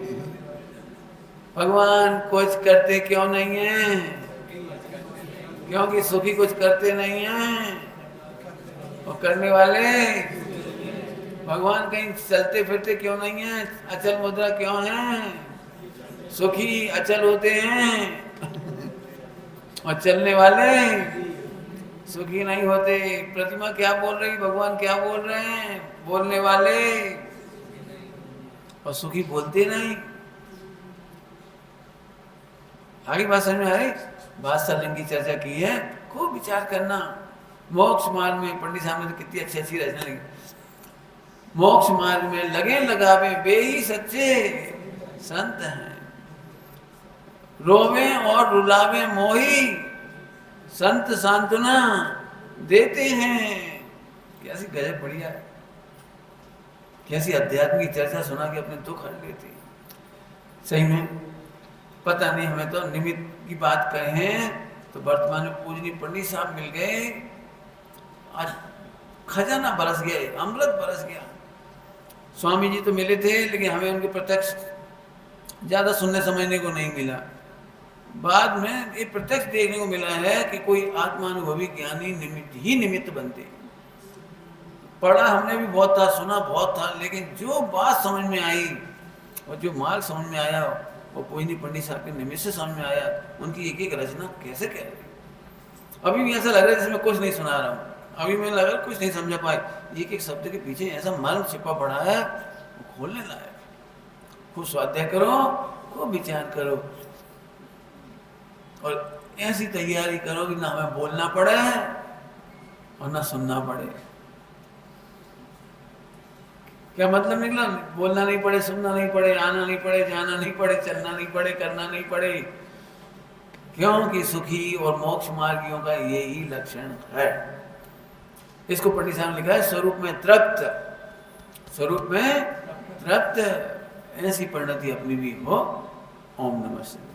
भगवान कुछ करते क्यों नहीं है? क्योंकि सुखी कुछ करते नहीं हैं। और करने वाले भगवान कहीं चलते फिरते क्यों नहीं है? अचल मुद्रा क्यों है? सुखी अचल होते हैं और चलने वाले सुखी नहीं होते। प्रतिमा क्या बोल रही, भगवान क्या बोल रहे हैं? बोलने वाले और सुखी बोलते नहीं। आगे बात समझ में आ रही? वात्सल्य की चर्चा की है, खूब विचार करना। मोक्ष मार्ग में पंडित साहब ने कितनी अच्छी अच्छी रचना लिखी। मोक्ष मार्ग में लगे लगावे वे ही सच्चे संत हैं, रोवे और रुलावे मोही संत सांत्वना देते हैं। कैसी गजब बढ़िया है, कैसी अध्यात्म की चर्चा सुना के अपने दुख हर लेते हैं। सही में पता नहीं, हमें तो निमित्त की बात कहें तो वर्तमान में पूजनीय पंडित साहब मिल गए, आज खजाना बरस गया, अमृत बरस गया। स्वामी जी तो मिले थे लेकिन हमें उनके प्रत्यक्ष ज्यादा सुनने समझने को नहीं मिला। बाद में ये प्रत्यक्ष देखने को मिला है कि कोई आत्मानुभवी ज्ञानी निमित्त बनते। पढ़ा हमने भी बहुत था, सुना बहुत था, लेकिन जो बात समझ में आई और जो मार्ग समझ में आया वो पूजनीय पंडित साहब के निमित्त से समझ में आया। उनकी एक एक रचना कैसे कह रही। अभी भी ऐसा लग रहा है जैसे मैं कुछ नहीं सुना रहा हूँ। अभी मैं लग रहा कुछ नहीं समझा पाए। एक एक शब्द के पीछे ऐसा मर्म छिपा पड़ा है, वो खोलने लायक। खूब स्वाध्याय करो, खूब विचार करो और ऐसी तैयारी करो कि ना हमें बोलना पड़े और ना सुनना पड़े। क्या मतलब निकला? बोलना नहीं पड़े, सुनना नहीं पड़े, आना नहीं पड़े, जाना नहीं पड़े, चलना नहीं पड़े, करना नहीं पड़े। क्योंकि सुखी और मोक्ष मार्गियों का यही लक्षण है। इसको पंडित साहब ने लिखा है स्वरूप में तृप्त, स्वरूप में तृप्त। ऐसी परिणति अपनी भी हो। ओम नमः शिवाय।